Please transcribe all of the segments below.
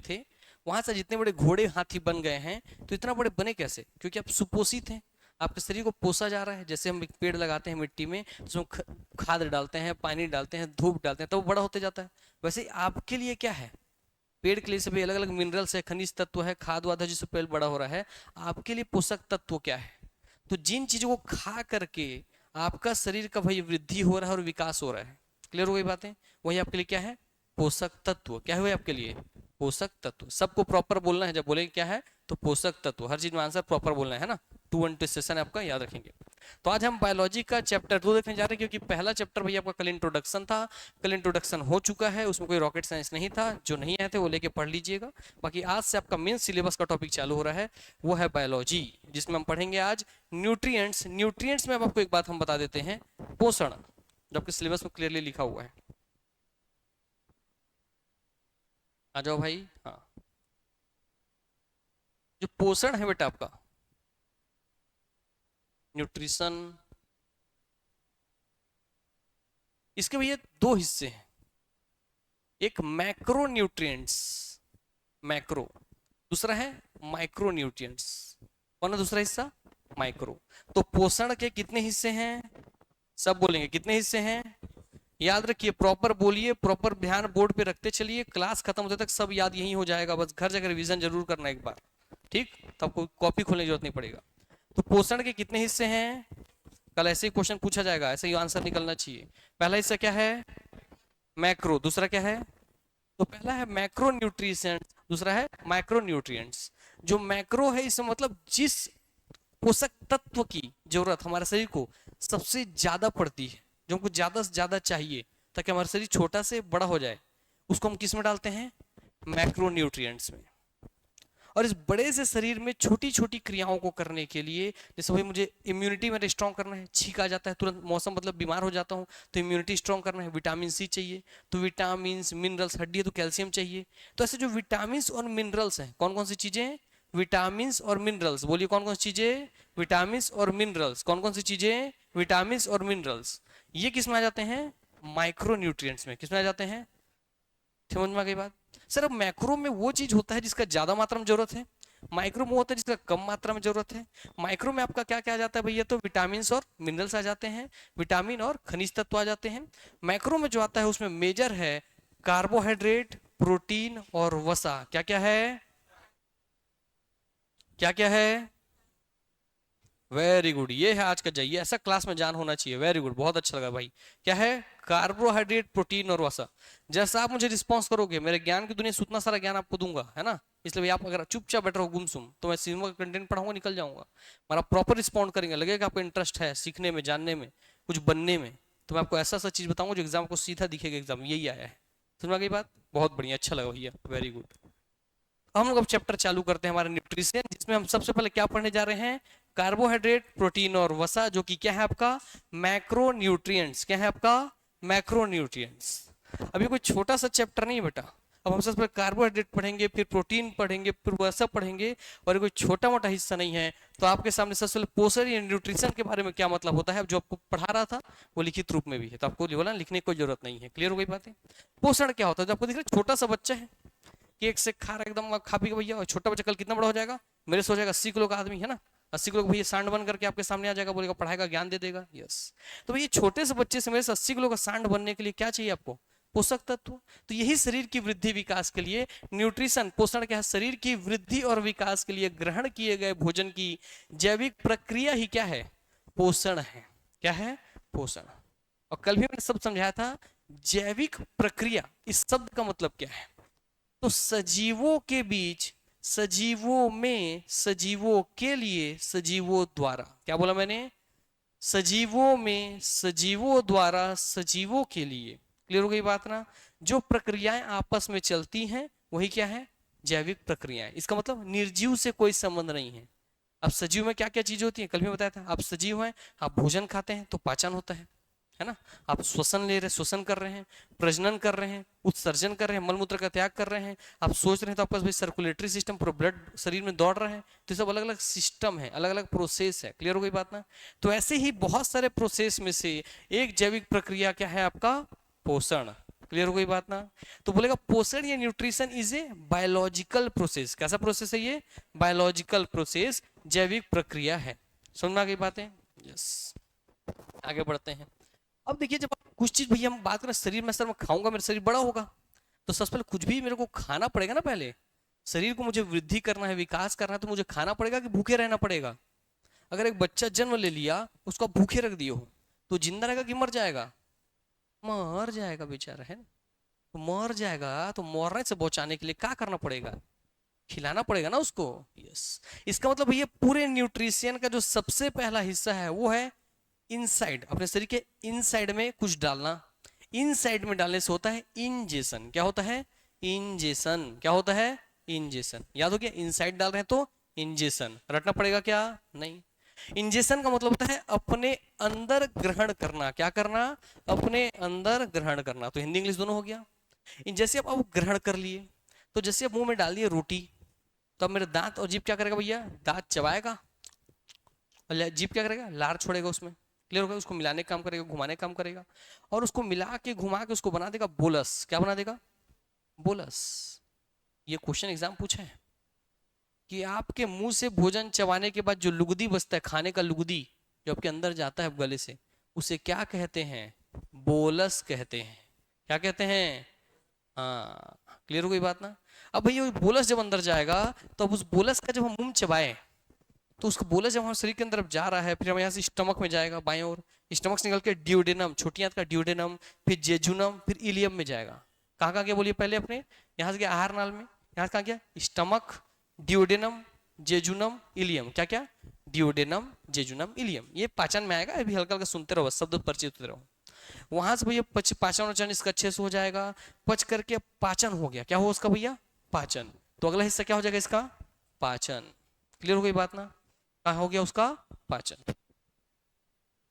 थे, वहां से जितने बड़े घोड़े हाथी बन गए हैं, तो इतना बड़े बने कैसे? क्योंकि आप सुपोषित हैं, आपके शरीर को पोसा जा रहा है। जैसे हम एक पेड़ लगाते हैं मिट्टी में, उसमें खाद डालते हैं, पानी डालते हैं, धूप डालते हैं, तो वो बड़ा होते जाता है। वैसे ही आपके लिए क्या है, पेड़ के लिए सभी अलग अलग मिनरल्स है, खनिज तत्व है, खाद वाद है, जिससे पेड़ बड़ा हो रहा है। आपके लिए पोषक तत्व क्या है? तो जिन चीजों को खा करके आपका शरीर का भाई वृद्धि हो रहा है और विकास हो रहा है, क्लियर हो गई बातें, वही आपके लिए क्या है, पोषक तत्व। क्या हुए आपके लिए, पोषक तत्व। सबको प्रॉपर बोलना है, जब बोलेंगे क्या है तो पोषक तत्व, हर चीज में आंसर प्रॉपर बोलना है ना। 2 सेशन है आपका, याद रखेंगे। तो आज हम बायोलॉजी का चैप्टर 2 देखने जा रहे हैं, क्योंकि पहला चैप्टर भैया आपका कल इंट्रोडक्शन था, कल इंट्रोडक्शन हो चुका है, उसमें कोई रॉकेट साइंस नहीं था। जो नहीं आए थे वो लेके पढ़ लीजिएगा। बाकी आज से आपका मेन सिलेबस का टॉपिक चालू हो रहा है, वो है बायोलॉजी, जिसमें हम पढ़ेंगे आज न्यूट्रिएंट्स। न्यूट्रिएंट्स में अब आपको एक बात हम बता देते हैं, पोषण, जो आपके सिलेबस में क्लियरली लिखा हुआ है। आ जाओ भाई। हाँ, जो पोषण है बेटा आपका, न्यूट्रिशन, इसके भैया 2 हिस्से हैं। एक मैक्रो न्यूट्रिएंट्स, मैक्रो, दूसरा है माइक्रो न्यूट्रिएंट्स। कौन है दूसरा हिस्सा, माइक्रो। तो पोषण के कितने हिस्से हैं, सब बोलेंगे कितने हिस्से हैं, याद रखिए, प्रॉपर बोलिए, प्रॉपर ध्यान बोर्ड पे रखते चलिए, क्लास खत्म होते तक सब याद यही हो जाएगा। बस घर जाकर रिवीजन जरूर करना एक बार, ठीक, तो आपको कॉपी खोलने की जरूरत नहीं पड़ेगा। तो पोषण के कितने हिस्से हैं, कल ऐसे ही क्वेश्चन पूछा जाएगा, ऐसे ही आंसर निकलना चाहिए। पहला हिस्सा क्या है, मैक्रो, दूसरा क्या है, तो पहला है मैक्रो न्यूट्रिएंट्स, दूसरा है माइक्रो न्यूट्रिएंट्स। जो मैक्रो है, इसमें मतलब जिस पोषक तत्व की जरूरत हमारे शरीर को सबसे ज्यादा पड़ती है, जो हमको ज्यादा से ज्यादा चाहिए ताकि हमारा शरीर छोटा से बड़ा हो जाए, उसको हम किस में डालते हैं, मैक्रो न्यूट्रिएंट्स में। और इस बड़े से शरीर में छोटी छोटी क्रियाओं को करने के लिए, जैसे भाई मुझे इम्यूनिटी मेरे स्ट्रॉन्ग करना है, छींक आ जाता है तुरंत, मौसम मतलब बीमार हो जाता हूँ, तो इम्यूनिटी स्ट्रॉन्ग करना है, विटामिन सी चाहिए, तो विटामिन मिनरल्स, हड्डी है तो कैल्शियम चाहिए। तो ऐसे जो विटामिन और मिनरल्स हैं, कौन कौन सी चीजें, विटामिन और मिनरल्स, बोलिए कौन कौन सी चीजें, विटामिन और मिनरल्स, कौन कौन सी चीजें, विटामिन और मिनरल्स, ये किस में आ जाते हैं, माइक्रो न्यूट्रिएंट्स में। किस में आ जाते हैं, समझ में आ गई बात? सर अब मैक्रो में वो चीज होता है जिसका ज्यादा मात्रा में जरूरत है, माइक्रो में होता है जिसका कम मात्रा में जरूरत है। माइक्रो में आपका क्या क्या आ जाता है भैया, तो विटामिन और मिनरल्स आ जाते हैं, विटामिन और खनिज तत्व आ जाते हैं। मैक्रो में जो आता है उसमें मेजर है कार्बोहाइड्रेट, प्रोटीन और वसा। क्या क्या है, क्या क्या है, वेरी गुड, ये है आज का जाइए, ऐसा क्लास में जान होना चाहिए। वेरी गुड, बहुत अच्छा लगा भाई। क्या है, कार्बोहाइड्रेट, प्रोटीन और वसा। जैसा आप मुझे रिस्पॉन्स करोगे, मेरे ज्ञान की दुनिया से उतना सारा ज्ञान आपको दूंगा, है ना। इसलिए आप अगर चुपचाप बैठ रहो गुमसुम, तो मैं सिनेमा का कंटेंट पढ़ाऊंगा, निकल जाऊंगा। हमारा प्रॉपर रिस्पॉन्ड करेंगे, लगेगा आपको इंटरेस्ट है सीखने में, जानने में, कुछ बनने में, तो मैं आपको ऐसा ऐसा चीज बताऊंगा जो एग्जाम को सीधा दिखेगा, एग्जाम यही आया है। सुना गई बात, बहुत बढ़िया, अच्छा लगा भैया, वेरी गुड। हम लोग अब चैप्टर चालू करते हैं हमारे न्यूट्रिशन, जिसमें हम सबसे पहले क्या पढ़ने जा रहे हैं, कार्बोहाइड्रेट, प्रोटीन और वसा, जो कि क्या है आपका, मैक्रो न्यूट्रिएंट्स। क्या है आपका, मैक्रो न्यूट्रिएंट्स। अभी कोई छोटा सा चैप्टर नहीं बेटा। अब हम सबसे पहले कार्बोहाइड्रेट पढ़ेंगे, फिर प्रोटीन पढ़ेंगे, फिर वसा पढ़ेंगे, और कोई छोटा मोटा हिस्सा नहीं है। तो आपके सामने सबसे पहले पोषण या न्यूट्रिशन के बारे में क्या मतलब होता है, जो आपको पढ़ा रहा था वो लिखित रूप में भी है, तो आपको बोला लिखने की कोई जरूरत नहीं है। क्लियर हो गई बातें? पोषण क्या होता है, जो आपको दिख रहा है छोटा सा बच्चा है, केक से खा रहा एकदम खा पी के भैया, और छोटा बच्चा कल कितना बड़ा हो जाएगा, मेरे से हो जाएगा 80 किलो का आदमी, है ना। 80 किलो भैया सांड बन करके आपके सामने आ जाएगा, बोलेगा पढ़ाएगा, ज्ञान दे देगा, यस। तो भैया छोटे से बच्चे से मेरे से 80 किलो का सांड बनने के लिए क्या चाहिए आपको, पोषक तत्व। तो यही शरीर की वृद्धि विकास के लिए न्यूट्रिशन, पोषण क्या है, शरीर की वृद्धि और विकास के लिए ग्रहण किए गए भोजन की जैविक प्रक्रिया ही क्या है, पोषण है। क्या है, पोषण। और कल भी मैंने सब समझाया था, जैविक प्रक्रिया, इस शब्द का मतलब क्या है, तो सजीवों के बीच, सजीवों में, सजीवों के लिए, सजीवों द्वारा। क्या बोला मैंने, सजीवों में, सजीवों द्वारा, सजीवों के लिए। क्लियर हो गई बात ना। जो प्रक्रियाएं आपस में चलती हैं वही क्या है, जैविक प्रक्रियाएं। इसका मतलब निर्जीव से कोई संबंध नहीं है। अब सजीव में क्या क्या चीजें होती है, कल भी बताया था। आप सजीव हैं, आप भोजन खाते हैं तो पाचन होता है ना। आप श्वसन ले रहे, श्वसन कर रहे हैं, प्रजनन कर रहे हैं, उत्सर्जन कर रहे हैं, मलमूत्र का त्याग कर रहे हैं, आप सोच रहे हैं तो आपका भाई सर्कुलेटरी सिस्टम, पूरा ब्लड शरीर में दौड़ रहा है। तो सब अलग अलग सिस्टम है, अलग अलग प्रोसेस है। क्लियर हो गई बात ना। तो ऐसे ही बहुत सारे प्रोसेस में से एक जैविक प्रक्रिया क्या है आपका, पोषण। क्लियर हो गई बात ना? तो बोलेगा पोषण या nutrition is a biological process. कैसा प्रोसेस है ये? बायोलॉजिकल प्रोसेस, जैविक प्रक्रिया है। समझ में आ गई बातें? यस। आगे बढ़ते हैं। अब देखिए, जब कुछ चीज भैया हम बात करें शरीर में, सर मैं खाऊंगा मेरा शरीर बड़ा होगा, तो सबसे पहले कुछ भी मेरे को खाना पड़ेगा ना। पहले शरीर को मुझे वृद्धि करना है, विकास करना है, तो मुझे खाना पड़ेगा कि भूखे रहना पड़ेगा? अगर एक बच्चा जन्म ले लिया, उसको आप भूखे रख दिए हो, तो जिंदा रहेगा कि मर जाएगा? मर जाएगा बेचारा, है ना? तो मर जाएगा, तो मरने से बचाने के लिए क्या करना पड़ेगा? खिलाना पड़ेगा ना उसको। यस। इसका मतलब ये पूरे न्यूट्रिशन का जो सबसे पहला हिस्सा है वो है इनसाइड, अपने शरीर के इनसाइड में कुछ डालना। इनसाइड में डालने से होता है इंजेशन। क्या होता है? इंजेशन। क्या होता है? इंजेशन। याद हो गया? इनसाइड डाल रहे हैं तो इंजेशन। रटना पड़ेगा क्या? नहीं। इंजेशन का मतलब होता है अपने अंदर ग्रहण करना। क्या करना? अपने अंदर ग्रहण करना। तो हिंदी इंग्लिश दोनों हो गया। जैसे आप ग्रहण कर लिए, तो जैसे आप मुंह में डाल दिए रोटी, तो अब मेरे दांत और जीभ क्या करेगा भैया? दांत चबाएगा, और जीभ क्या करेगा? लार छोड़ेगा उसमें। क्लियर होगा? उसको मिलाने का काम करेगा, घुमाने का काम करेगा, और उसको मिला के घुमा के उसको बना देगा बोलस। क्या बना देगा? बोलस। ये क्वेश्चन एग्जाम पूछा है कि आपके मुंह से भोजन चबाने के बाद जो लुगदी बचता है, खाने का लुगदी जो आपके अंदर जाता है गले से, उसे क्या कहते हैं? बोलस कहते हैं। क्या कहते हैं? हाँ, क्लियर हो गई बात ना? अब भैया वो बोलस जब अंदर जाएगा, तो अब उस बोलस का जब हम मुंह चबाए, तो उसका बोलस जब हमारे शरीर के अंदर जा रहा है, फिर हम यहाँ से स्टमक में जाएगा बाएं ओर, स्टमक से निकल के ड्यूडेनम, छोटी आंत का ड्यूडेनम, फिर जेजुनम, फिर इलियम में जाएगा। कहाँ कहाँ गया बोलिए पहले अपने? यहाँ से गया आहार नाल में, यहाँ से कहाँ गया? Stomach, duodenum, jejunum, ileum. क्या क्या? Duodenum, jejunum, ileum. ये पाचन में आएगा, अभी हल्का हल्का सुनते रहो, शब्द परिचित होते रहो। वहां से भैया पाचन वाचन इसका अच्छे से हो जाएगा। पच करके पाचन हो गया। क्या हो उसका भैया? पाचन। तो अगला हिस्सा क्या हो जाएगा इसका? पाचन। क्लियर हो गई बात ना? कहा हो गया उसका? पाचन।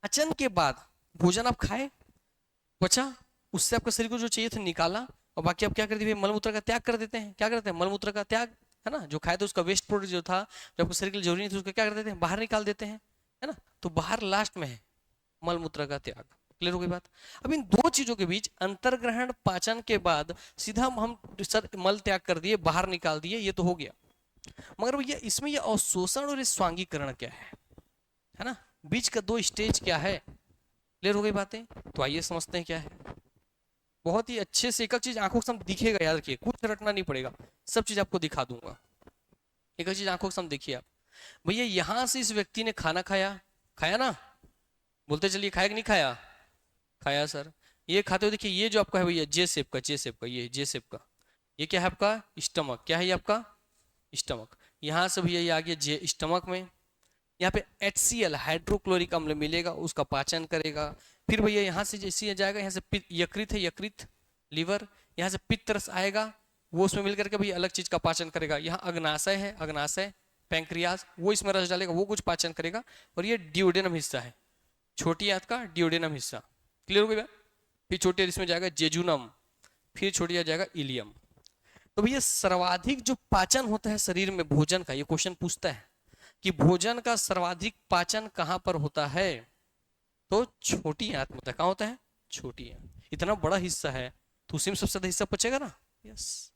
पाचन के बाद भोजन आप खाए, पचा, उससे आपके शरीर को जो चाहिए था निकाला, और बाकी आप क्या कर दिए? मलमूत्र का त्याग कर देते हैं। क्या करते हैं? मलमूत्र का त्याग, है ना? जो खाए तो उसका वेस्ट प्रोडक्ट जो था, जो आपको शरीर के लिए जरूरी नहीं था, उसको क्या कर देते हैं? बाहर निकाल देते हैं, है ना? तो बाहर लास्ट में है मलमूत्र का त्याग। क्लियर हो गई बात? अब इन दो चीजों के बीच अंतर्ग्रहण पाचन के बाद सीधा हम सर मल त्याग कर दिए, बाहर निकाल दिए, ये तो हो गया। मगर भैया इसमें ये अवशोषण और स्वांगीकरण क्या है ना? बीच का दो स्टेज क्या है? क्लियर हो गई बातें? तो आइए समझते हैं क्या है। बहुत ही अच्छे से एक एक चीज आंखों के सामने दिखेगा, याद रखिए, कुछ रटना नहीं पड़ेगा, सब चीज आपको दिखा दूंगा। एक एक चीज आंखों के सामने देखिए आप। भैया यहां से इस व्यक्ति ने खाना खाया, खाया ना? बोलते चलिए, खाया कि नहीं खाया? खाया सर। ये खाते हुए देखिए, ये जो आपका है भैया जे शेप का, जे शेप का, ये जे शेप का, ये क्या है आपका? स्टमक। क्या है ये आपका? स्टमक। यहाँ से भैया ये आ गया जे स्टमक में। यहाँ पे HCl हाइड्रोक्लोरिक अम्ल मिलेगा, उसका पाचन करेगा। फिर भैया यहाँ से जैसे जाएगा, यहाँ से यकृत है, यकृत लीवर, यहाँ से पित्त रस आएगा, वो उसमें मिल करके भैया अलग चीज का पाचन करेगा। यहाँ अग्नाशय है, अग्नाशय पैंक्रियाज, वो इसमें रस डालेगा, वो कुछ पाचन करेगा। और ये ड्यूडेनम हिस्सा है, छोटी आंत का ड्यूडेनम हिस्सा। क्लियर हो गया? फिर छोटी इसमें जाएगा जेजुनम, फिर छोटी आ जाएगा इलियम। तो भैया सर्वाधिक जो पाचन होता है शरीर में भोजन का, ये क्वेश्चन पूछता है कि भोजन का सर्वाधिक पाचन कहां पर होता है? तो छोटी आंत में होता है। कहां होता है? छोटी आंत। इतना बड़ा हिस्सा है तो उसी में सबसे ज्यादा हिस्सा पचेगा ना। यस।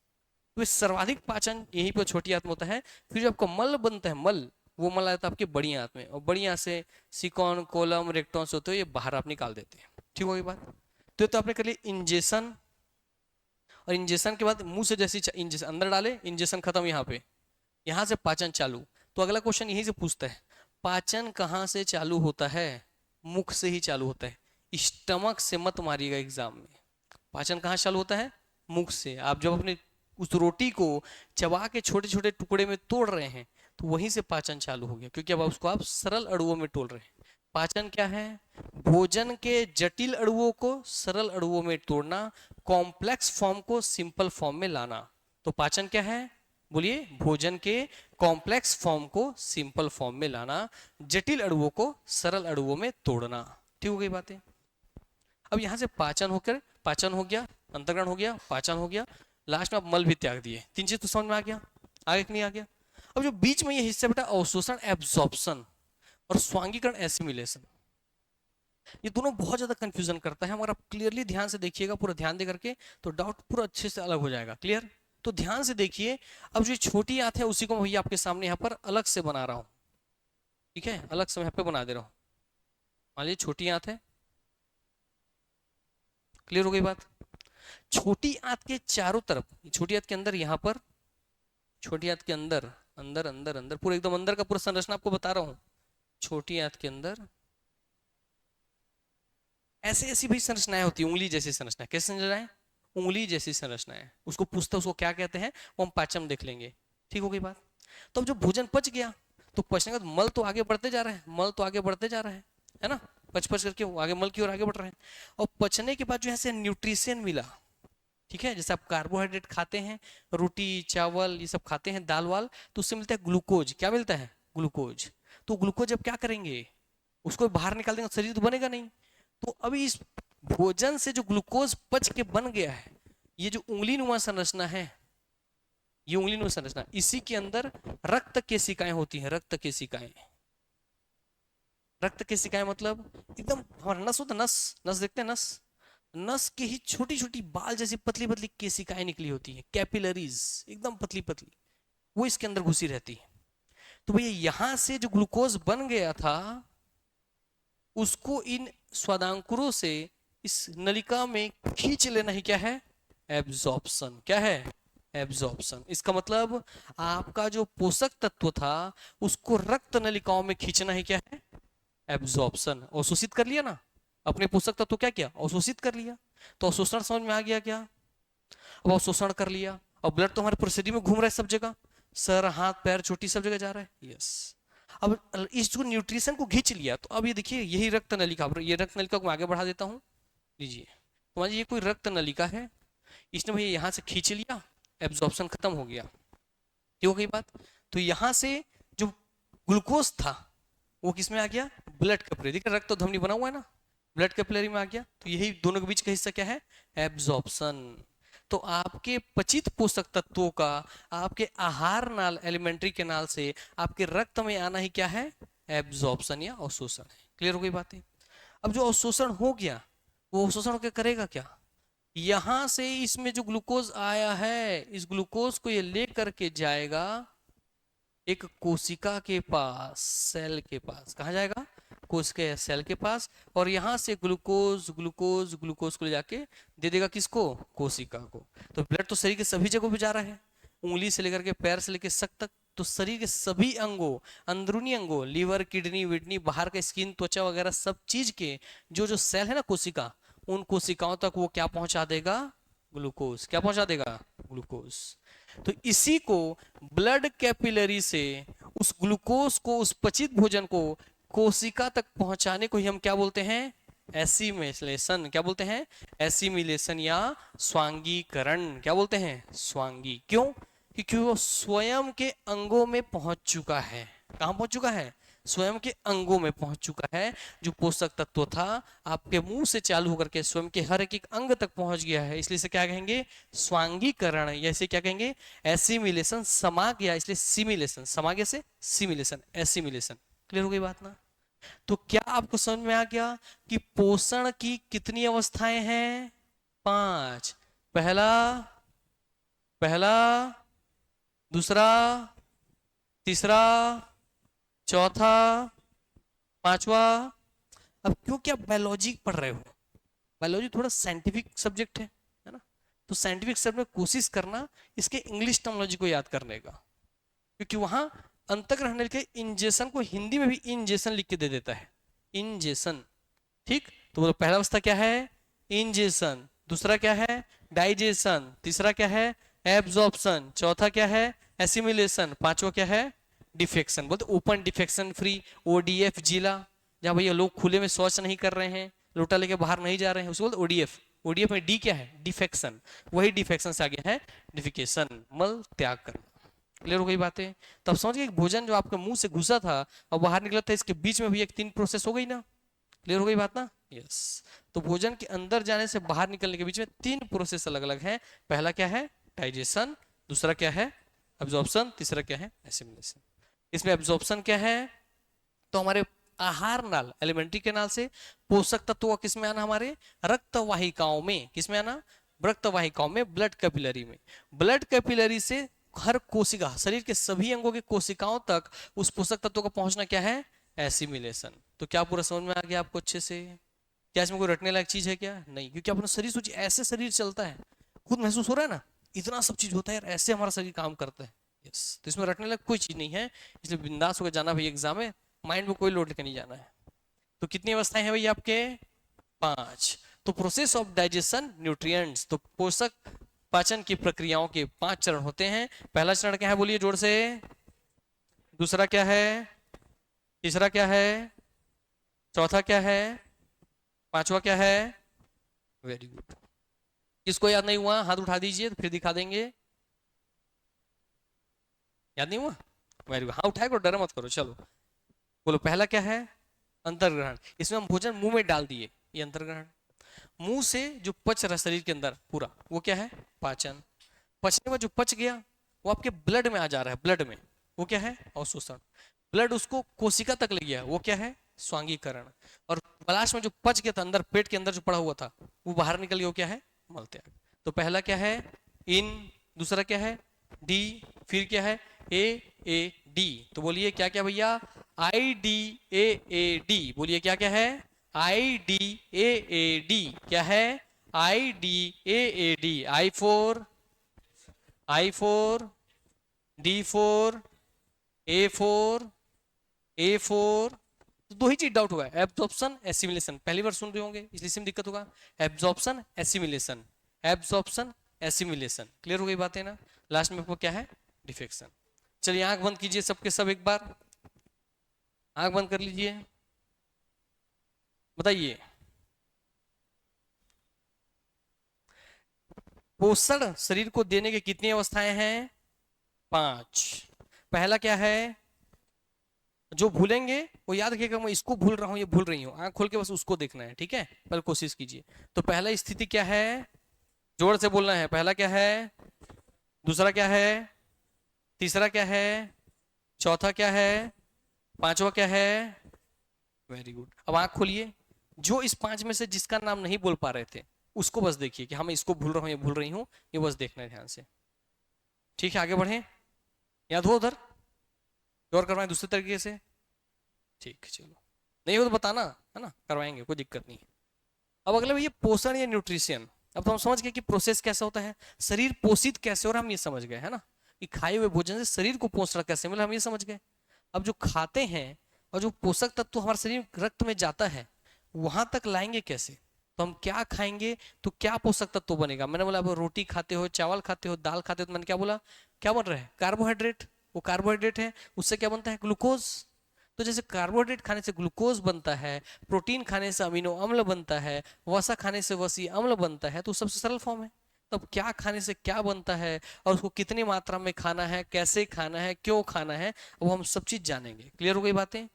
तो सर्वाधिक पाचन यहीं पर छोटी आंत में होता है। फिर जो आपका मल बनता है, मल, वो मल आता है आपके बड़ी आंत में, और बड़ी आंत से सिकॉन, कोलम, रेक्टॉन्स होते हैं, ये बाहर आप निकाल देते हैं। ठीक होगी बात? तो आपने कर लिया इंजेशन, और इंजेशन के बाद मुंह से जैसे इंजेशन अंदर डाले, इंजेशन खत्म, यहाँ पे, यहाँ से पाचन चालू। तो अगला क्वेश्चन यही से पूछता है, पाचन कहाँ से चालू होता है? मुख से ही चालू होता है। स्टमक से मत मारिएगा एग्जाम में। पाचन कहाँ चालू होता है? मुख से। आप जब अपने उस रोटी को चबा के छोटे छोटे टुकड़े में तोड़ रहे हैं, तो वहीं से पाचन चालू हो गया, क्योंकि अब उसको आप सरल अणुओं में तोड़ रहे हैं। पाचन क्या है? भोजन के जटिल अणुओं को सरल अणुओं में तोड़ना, कॉम्प्लेक्स फॉर्म को सिंपल फॉर्म में लाना। तो पाचन क्या है? बोलिए। भोजन के कॉम्प्लेक्स फॉर्म को सिंपल फॉर्म में लाना, जटिल अणुओं को सरल अणुओं में तोड़ना। ठीक हो गई बातें? अब यहां से पाचन होकर, पाचन हो गया, अंतर्ग्रहण हो गया, पाचन हो गया, लास्ट में आप मल भी त्याग दिए। तीन चीज तो समझ में आ गया? आगे कि नहीं आ गया? अब जो बीच में ये हिस्सा बेटा अवशोषण एब्जॉर्प्शन और स्वांगीकरण एसिमिलेशन, ये दोनों बहुत ज्यादा कंफ्यूजन करता है। अगर आप क्लियरली ध्यान से देखिएगा, पूरा ध्यान दे करके, तो डाउट पूरा अच्छे से अलग हो जाएगा। क्लियर? तो ध्यान से देखिए। अब जो छोटी आंत है उसी को मैं भैया आपके सामने यहाँ पर अलग से बना रहा हूँ। ठीक है, अलग से मैं यहाँ पे बना दे रहा हूँ। मान लीजिए छोटी आंत है। क्लियर हो गई बात? छोटी आंत के चारों तरफ, छोटी आंत के अंदर, यहाँ पर छोटी आंत के अंदर, अंदर अंदर अंदर, पूरा एकदम अंदर का पूरा संरचना आपको बता रहा हूँ। छोटी आंत के अंदर ऐसे ऐसी भी संरचनाएं होती है, उंगली जैसी संरचना। कैसे संरचनाएं? उंगली जैसी संरचनाएं। उसको पूछते उसको क्या कहते हैं, वो हम पाचन देख लेंगे। ठीक हो गई बात? तो अब जब भोजन पच गया, तो पचने का मल तो आगे बढ़ते जा रहा है, मल तो आगे बढ़ते जा रहा है ना? पच पच करके वो आगे मल की ओर आगे बढ़ रहे हैं। और पचने के बाद जो है न्यूट्रिशन मिला। ठीक है, जैसे आप कार्बोहाइड्रेट खाते हैं, रोटी चावल ये सब खाते हैं, दाल वाल, तो उससे मिलता है ग्लूकोज। क्या मिलता है? ग्लूकोज। तो ग्लूकोज अब क्या करेंगे, उसको बाहर निकाल देंगे, शरीर तो बनेगा नहीं। तो अभी इस भोजन से जो ग्लूकोज पच के बन गया है, ये जो उंगली नुमा संरचना है, ये उंगली नुमा संरचना, इसी के अंदर रक्त केशिकाएं होती हैं। रक्त केशिकाएं, रक्त केशिकाएं मतलब एकदम हमारा नस होता है, नस, नस देखते हैं, नस, नस की ही छोटी छोटी बाल जैसी पतली पतली केशिकाएं निकली होती हैं, कैपिलरीज, एकदम पतली पतली, वो इसके अंदर घुसी रहती है। तो भैया यहां से जो ग्लूकोज बन गया था, उसको इन स्वादांकुरों से इस नलिका में खींच लेना ही क्या है? एब्जॉर्प्शन। क्या है? एब्जॉर्प्शन। इसका मतलब आपका जो पोषक तत्व था उसको रक्त नलिकाओं में खींचना ही क्या है? एब्जॉर्प्शन। अवशोषित कर लिया ना, अपने पोषक तत्व क्या किया? अवशोषित कर लिया। तो अवशोषण समझ में आ गया क्या? अब अवशोषण कर लिया, और ब्लड तो हमारे पूरे शरीर में घूम रहा है सब जगह, सर हाथ पैर चोटी सब जगह जा रहा है। यस। अब इस जो न्यूट्रिशन को खींच लिया, तो अब ये देखिए यही रक्त नलिका, ये रक्त नलिका को मैं आगे बढ़ा देता हूँ। लीजिए, तो मान लीजिए ये कोई रक्त नलिका है, इसने भैया यहाँ से खींच लिया, एब्जॉर्प्शन खत्म हो गया। ठीक हो गई बात? तो यहाँ से जो ग्लूकोज था वो किस में आ गया? Blood capillary. देखिए रक्त तो धमनी बना हुआ है ना, ब्लड कैपिलरी में आ गया। तो यही दोनों के बीच का हिस्सा क्या है? एब्जॉर्प्शन। तो आपके पचित पोषक तत्वों का आपके आहार नाल, एलिमेंट्री केनाल से आपके रक्त में आना ही क्या है? एब्जॉर्प्शन या अवशोषण है। क्लियर हो गई बातें? अब जो अवशोषण हो गया, वो अवशोषण के करेगा क्या? यहां से इसमें जो ग्लूकोज आया है, इस ग्लूकोज को ये लेकर के जाएगा एक कोशिका के पास, सेल के पास। कहा जाएगा? कोशिका सेल के पास। और यहां से ग्लूकोज ग्लूकोज ग्लूकोज को ले जाके दे देगा किसको? कोशिका को। तो ब्लड तो शरीर के सभी जगहों पे जा रहा है, उंगली से लेकर के पैर से लेकर सक तक। तो शरीर के सभी अंगों, अंदरूनी अंगों, लीवर, किडनी विडनी, बाहर का स्किन, त्वचा वगैरह सब चीज के जो जो सेल है ना कोशिका, उन कोशिकाओं तक वो क्या पहुंचा देगा? ग्लूकोज। क्या पहुंचा देगा? ग्लूकोज। तो इसी को ब्लड कैपिलरी से उस ग्लूकोज को, उस पचित भोजन को कोशिका तक पहुंचाने को ही हम क्या बोलते हैं? एसिमिलेशन। क्या बोलते हैं? एसिमिलेशन या स्वांगीकरण। क्या बोलते हैं? स्वांगी। क्यों? क्योंकि वो स्वयं के अंगों में पहुंच चुका है। कहां पहुंच चुका है? स्वयं के अंगों में पहुंच चुका है। जो पोषक तत्व था आपके मुंह से चालू होकर के स्वयं के हर एक अंग तक पहुंच गया है, इसलिए से क्या कहेंगे? स्वांगीकरण। या इसे क्या कहेंगे? एसिमिलेशन। समा गया इसलिए सिमिलेशन, समा गया से सिमिलेशन, एसिमिलेशन। क्लियर हो गई बात ना? तो क्या आपको समझ में आ गया कि पोषण की कितनी अवस्थाएं हैं? 5। पहला, पहला, दूसरा, तीसरा, चौथा, पांचवा। अब क्योंकि आप बायोलॉजी पढ़ रहे हो, बायोलॉजी थोड़ा साइंटिफिक सब्जेक्ट है ना? तो साइंटिफिक सब्जेक्ट में कोशिश करना इसके इंग्लिश टर्मिनोलॉजी को याद करने का, क्योंकि वहां अंतःग्रह नली के इंजेशन को हिंदी में भी इंजेशन लिख के दे देता है, इंजेशन। ठीक? तो बोलो पहला अवस्था क्या है? इंजेशन। दूसरा क्या है? डाइजेशन। तीसरा क्या है? एब्जॉर्प्शन। चौथा क्या है? एसिमिलेशन। पांचवा क्या है? डिफेक्शन। बोलते ओपन डिफेक्शन फ्री, ओडीएफ जिला, जहां भैया लोग खुले में शौच नहीं कर रहे हैं, लोटा लेके बाहर नहीं जा रहे हैं, उसको बोलते ओडीएफ। ओडीएफ में डी क्या है? डिफेक्शन। वही डिफेक्शन से आगे है डिफिकेशन, मल त्याग करना। क्लियर हो गई बातें? तब समझ गए भोजन जो आपके मुंह से घुसा था और बाहर निकला था, इसके बीच में भी एक 3 प्रोसेस हो गई ना? क्लियर हो गई बात ना? यस। तो भोजन के अंदर जाने से बाहर निकलने के बीच में 3 प्रोसेस अलग अलग है। पहला क्या है? डाइजेशन। दूसरा क्या है? एब्जॉर्प्शन। तीसरा क्या है? एसिमिलेशन। इसमें एब्जॉर्प्शन क्या है? तो हमारे आहार नाल एलिमेंट्री कैनाल से पोषक तत्व किस में आना, हमारे रक्त वाहिकाओं में, किस में आना, रक्त वाहिकाओं में, ब्लड कैपिलरी में। ब्लड कैपिलरी से हर कोशिका, शरीर के सभी अंगों की कोशिकाओं तक उस पोषक तत्व का पहुंचना क्या है, एसिमिलेशन। तो क्या पूरा समझ में आ गया आपको अच्छे से? क्या इसमें कोई रटने लायक चीज है क्या? नहीं, क्योंकि अपना शरीर सोचिए, ऐसे शरीर चलता है, खुद महसूस हो रहा है ना, इतना सब चीज होता है यार, ऐसे हमारा शरीर काम करता है। यस, तो इसमें रटने लायक कोई चीज नहीं है, इसलिए बिंदास होकर जाना भाई एग्जाम में, माइंड में कोई लोड लेकर नहीं जाना है। तो कितनी अवस्थाएं हैं भाई आपके, 5। तो प्रोसेस ऑफ डाइजेशन न्यूट्रिएंट्स, तो पोषक पाचन की प्रक्रियाओं के 5 चरण होते हैं। पहला चरण क्या है, बोलिए जोर से, दूसरा क्या है, तीसरा क्या है, चौथा क्या है, पांचवा क्या है? Very good. किसको याद नहीं हुआ हाथ उठा दीजिए, तो फिर दिखा देंगे। याद नहीं हुआ? वेरी गुड, हाँ उठाए करो, डर मत करो, चलो बोलो। पहला क्या है, अंतर्ग्रहण। इसमें हम भोजन मुंह में डाल दिए, ये अंतर्ग्रहण। मुंह से जो पच रहा शरीर के अंदर पूरा, वो क्या है, पाचन। पचने में जो पच गया वो आपके ब्लड में आ जा रहा है, ब्लड में, वो क्या है, अवशोषण। ब्लड उसको कोशिका तक ले गया, वो क्या है, स्वांगीकरण। और लास्ट में जो पच गया था अंदर, पेट के अंदर जो पड़ा हुआ था, वो बाहर निकल गया, वो क्या है, मल त्याग। तो पहला क्या है, इन, दूसरा क्या है, डी, फिर क्या है, ए डी। तो बोलिए क्या क्या भैया, IDAAD। बोलिए क्या क्या है, IDAAD। क्या है, IDAAD। I4 D4 A4 तो दो ही चीज डाउट हुआ है, एब्जॉर्प्शन एसिमिलेशन। पहली बार सुन रहे होंगे इसलिए इसमें दिक्कत होगा। Absorption assimilation, absorption assimilation, clear हो गई बातें ना? लास्ट में आपको क्या है, डिफेक्शन। चलिए आंख बंद कीजिए सबके सब, एक बार आंख बंद कर लीजिए। बताइए, पोषण शरीर को देने की कितनी अवस्थाएं हैं, 5। पहला क्या है, जो भूलेंगे वो याद रखिएगा, मैं इसको भूल रहा हूं, ये भूल रही हूं, आंख खोल के बस उसको देखना है, ठीक है? पहले कोशिश कीजिए। तो पहला स्थिति क्या है, जोर से बोलना है। पहला क्या है, दूसरा क्या है, तीसरा क्या है, चौथा क्या है, पांचवा क्या है? Very good. अब आंख खोलिए, जो इस 5 में से जिसका नाम नहीं बोल पा रहे थे उसको बस देखिए कि हम इसको भूल रहा हूं, ये भूल रही हूं, ये बस देखना है ध्यान से। ठीक है, आगे बढ़े, याद हो उधर, और करवाएं दूसरे तरीके से। ठीक है, चलो, नहीं हो तो बताना, है ना, करवाएंगे, कोई दिक्कत नहीं है। अब अगले भैया पोषण या न्यूट्रिशन। अब तो हम समझ गए कि प्रोसेस कैसे होता है, शरीर पोषित कैसे हो रहा है, हम ये समझ गए, है ना, कि खाए हुए भोजन से शरीर को पोषण कैसे मिला, हम ये समझ गए। अब जो खाते हैं और जो पोषक तत्व हमारे शरीर रक्त में जाता है, वहां तक लाएंगे कैसे? तो हम क्या खाएंगे तो क्या पोषक तत्व बनेगा? मैंने बोला, अब रोटी खाते हो, चावल खाते हो, दाल खाते हो, तो मैंने क्या बोला, क्या बन रहा है, कार्बोहाइड्रेट। वो कार्बोहाइड्रेट है, उससे क्या बनता है, ग्लूकोज। तो जैसे कार्बोहाइड्रेट खाने से ग्लूकोज बनता है, प्रोटीन खाने से अमीनो अम्ल बनता है, वसा खाने से वसी अम्ल बनता है, तो सबसे सरल फॉर्म है। तब क्या खाने से क्या बनता है और उसको कितनी मात्रा में खाना है, कैसे खाना है, क्यों खाना है, वो हम सब चीज जानेंगे। क्लियर हो गई बातें?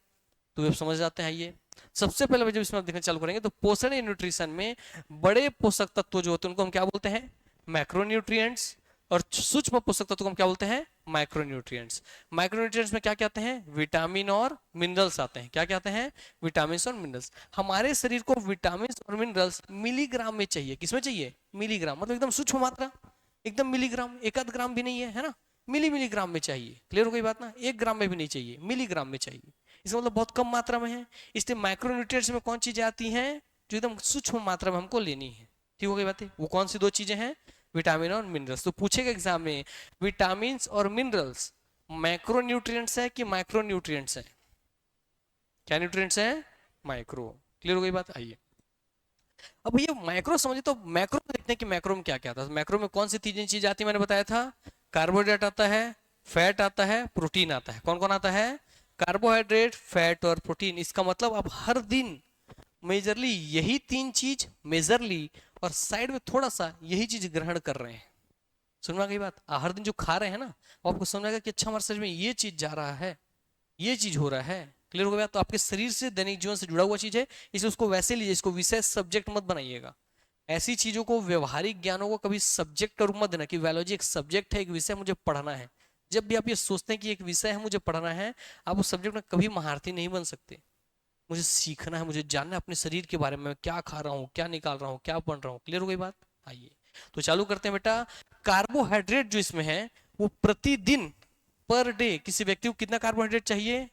तो अब समझ जाते हैं। ये सबसे पहले जब इसमें आप देखना चालू करेंगे तो पोषण या न्यूट्रिशन में बड़े पोषक तत्व जो होते हैं उनको हम क्या बोलते हैं, मैक्रोन्यूट्रिएंट्स। और सूक्ष्म पोषक तत्व को हम क्या बोलते हैं, माइक्रोन्यूट्रिएंट्स। माइक्रोन्यूट्रिएंट्स में क्या क्या आते हैं, विटामिन और मिनरल्स आते हैं। क्या क्या आते हैं, विटामिन और मिनरल्स। हमारे शरीर को विटामिन और मिनरल्स मिलीग्राम में चाहिए। किसमें चाहिए, मिलीग्राम, मतलब एकदम सूक्ष्म मात्रा, एकदम मिलीग्राम, एक आध ग्राम भी नहीं है ना, मिलीग्राम में चाहिए। क्लियर हो गई बात ना, 1 ग्राम में भी नहीं चाहिए, मिलीग्राम में चाहिए। इसका मतलब बहुत कम मात्रा में है। इसलिए माइक्रोन्यूट्रिएंट्स में कौन चीजें आती हैं, जो एकदम सूक्ष्म मात्रा में हमको लेनी है। ठीक हो गई बातें? वो कौन सी 2 चीजें हैं, विटामिन और मिनरल्स। तो पूछेगा एग्जाम में, विटामिन और मिनरल्स मैक्रोन्यूट्रिएंट्स है कि माइक्रोन्यूट्रिएंट्स है? क्या न्यूट्रिएंट्स है, माइक्रो। क्लियर हो गई बात? आइए अब भैया माइक्रो समझे, तो मैक्रो में देखते हैं कि मैक्रो में क्या क्या आता है। मैक्रो में कौन सी 3 चीज आती है, मैंने बताया था, कार्बोहाइड्रेट आता है, फैट आता है, प्रोटीन आता है। कौन कौन आता है, कार्बोहाइड्रेट, फैट और प्रोटीन। इसका मतलब आप हर दिन मेजरली यही 3 चीज मेजरली और साइड में थोड़ा सा यही चीज ग्रहण कर रहे हैं। समझ में आ गई बात? हर दिन जो खा रहे हैं ना, आपको समझ आएगा कि अच्छा हमारे शरीर में ये चीज जा रहा है, ये चीज हो रहा है। क्लियर हो गया? तो आपके शरीर से, दैनिक जीवन से जुड़ा हुआ चीज है, इसलिए उसको वैसे लीजिए, इसको विषय सब्जेक्ट मत बनाइएगा। ऐसी चीजों को, व्यवहारिक ज्ञानों को कभी सब्जेक्ट का रूप मत देना कि बायोलॉजी एक सब्जेक्ट है, एक विषय मुझे पढ़ना है। जब भी आप ये सोचते हैं कि एक विषय है मुझे पढ़ना है, आप उस सब्जेक्ट में कभी महारथी नहीं बन सकते। मुझे सीखना है, मुझे जानना है अपने शरीर के बारे में, मैं क्या खा रहा हूँ, क्या निकाल रहा हूँ, क्या बन रहा हूँ। क्लियर हो गई बात? आइए तो चालू करते हैं बेटा। कार्बोहाइड्रेट जो इसमें है वो प्रतिदिन पर डे किसी व्यक्ति को कितना कार्बोहाइड्रेट चाहिए?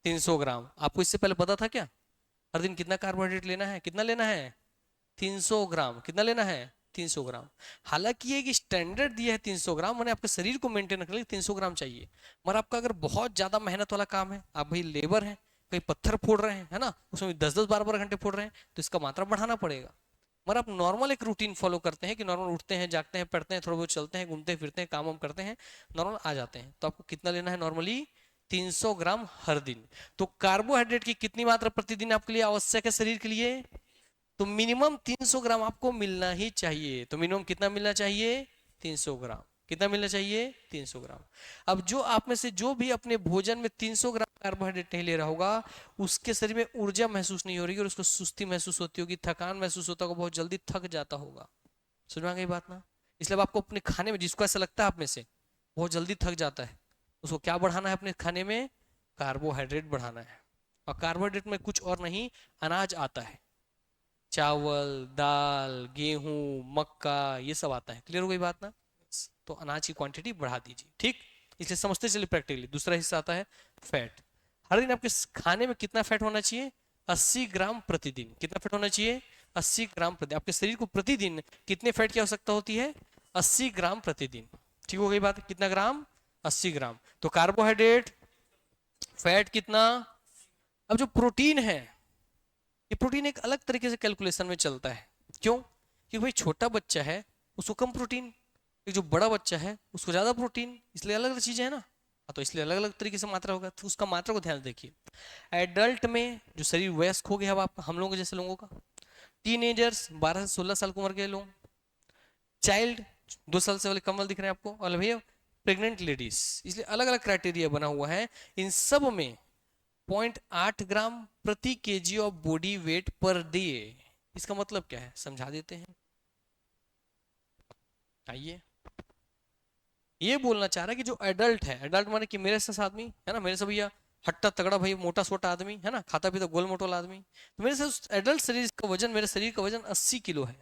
300 ग्राम। आपको इससे पहले पता था क्या? हर दिन कितना कार्बोहाइड्रेट लेना है? कितना लेना है? 300 ग्राम। कितना लेना है? 300 ग्राम। हालांकि ये एक स्टैंडर्ड दिया है 300 ग्राम, मैंने आपके शरीर को मेंटेन रखने के लिए 300 ग्राम चाहिए। मगर आपका अगर बहुत ज्यादा मेहनत वाला काम है, आप भाई लेबर हैं, कहीं पत्थर फोड़ रहे हैं, है ना, उसमें 10-10 12-12 घंटे फोड़ रहे हैं, तो इसका मात्रा बढ़ाना पड़ेगा। मगर आप नॉर्मल एक रूटीन फॉलो करते हैं कि नॉर्मल उठते हैं, जागते हैं, पढ़ते हैं, थोड़ा बहुत चलते हैं, घूमते फिरते हैं, काम वाम करते हैं, नॉर्मल आ जाते हैं, तो आपको कितना लेना है नॉर्मली? 300 ग्राम हर दिन। तो कार्बोहाइड्रेट की कितनी मात्रा प्रतिदिन आपके लिए आवश्यक है शरीर के लिए? तो मिनिमम 300 ग्राम आपको मिलना ही चाहिए। तो मिनिमम कितना मिलना चाहिए? 300 ग्राम। कितना मिलना चाहिए? 300 ग्राम। अब जो आप में से जो भी अपने भोजन में 300 ग्राम कार्बोहाइड्रेट नहीं ले रहा होगा, उसके शरीर में ऊर्जा महसूस नहीं हो रही और उसको सुस्ती महसूस होती होगी, थकान महसूस होता होगा, बहुत जल्दी थक जाता होगा। समझ में आ गई बात ना? इसलिए अब आपको अपने खाने में, जिसको ऐसा लगता है आप में से बहुत जल्दी थक जाता है, उसको क्या बढ़ाना है अपने खाने में? कार्बोहाइड्रेट बढ़ाना है। और कार्बोहाइड्रेट में कुछ और नहीं, अनाज आता है, चावल, दाल, गेहूं, मक्का, ये सब आता है। क्लियर हो गई बात ना? तो अनाज की क्वांटिटी बढ़ा दीजिए, ठीक। इसलिए समझते चलिए प्रैक्टिकली। दूसरा हिस्सा आता है फैट। हर दिन आपके खाने में कितना फैट होना चाहिए? 80 ग्राम प्रतिदिन। कितना फैट होना चाहिए? 80 ग्राम प्रतिदिन। आपके शरीर को प्रतिदिन कितने फैट की आवश्यकता होती है? 80 ग्राम प्रतिदिन। ठीक हो गई बात? कितना ग्राम? 80 ग्राम। तो कार्बोहाइड्रेट, फैट कितना? अब जो प्रोटीन है, ये प्रोटीन एक अलग तरीके से कैलकुलेशन में चलता है। क्यों? क्योंकि भाई छोटा बच्चा है उसको कम प्रोटीन, एक जो बड़ा बच्चा है उसको ज्यादा प्रोटीन, इसलिए अलग अलग चीजें है ना। हाँ, तो इसलिए अलग अलग तरीके से मात्रा होगा, तो उसका मात्रा को ध्यान से देखिए। एडल्ट में जो शरीर वयस्क हो गया अब आप हम लोग जैसे लोगों का, टीनेजर्स 12 से 16 साल की उम्र के लोग, चाइल्ड 2 साल से वाले कम दिख रहे हैं आपको, और भैया प्रेग्नेंट लेडीज, इसलिए अलग अलग क्राइटेरिया बना हुआ है। इन सब में 0.8 ग्राम प्रति KG of body weight per day. इसका मतलब क्या है समझा देते हैं। आइए, ये बोलना चाह रहा है कि जो एडल्ट है, एडल्ट माने कि मेरे से आदमी है ना, मेरे से भैया हट्टा तगड़ा भाई मोटा सोटा आदमी है ना, खाता पीता गोल मोटोल आदमी, तो मेरे से उस एडल्ट शरीर का वजन, मेरे शरीर का वजन 80 किलो है।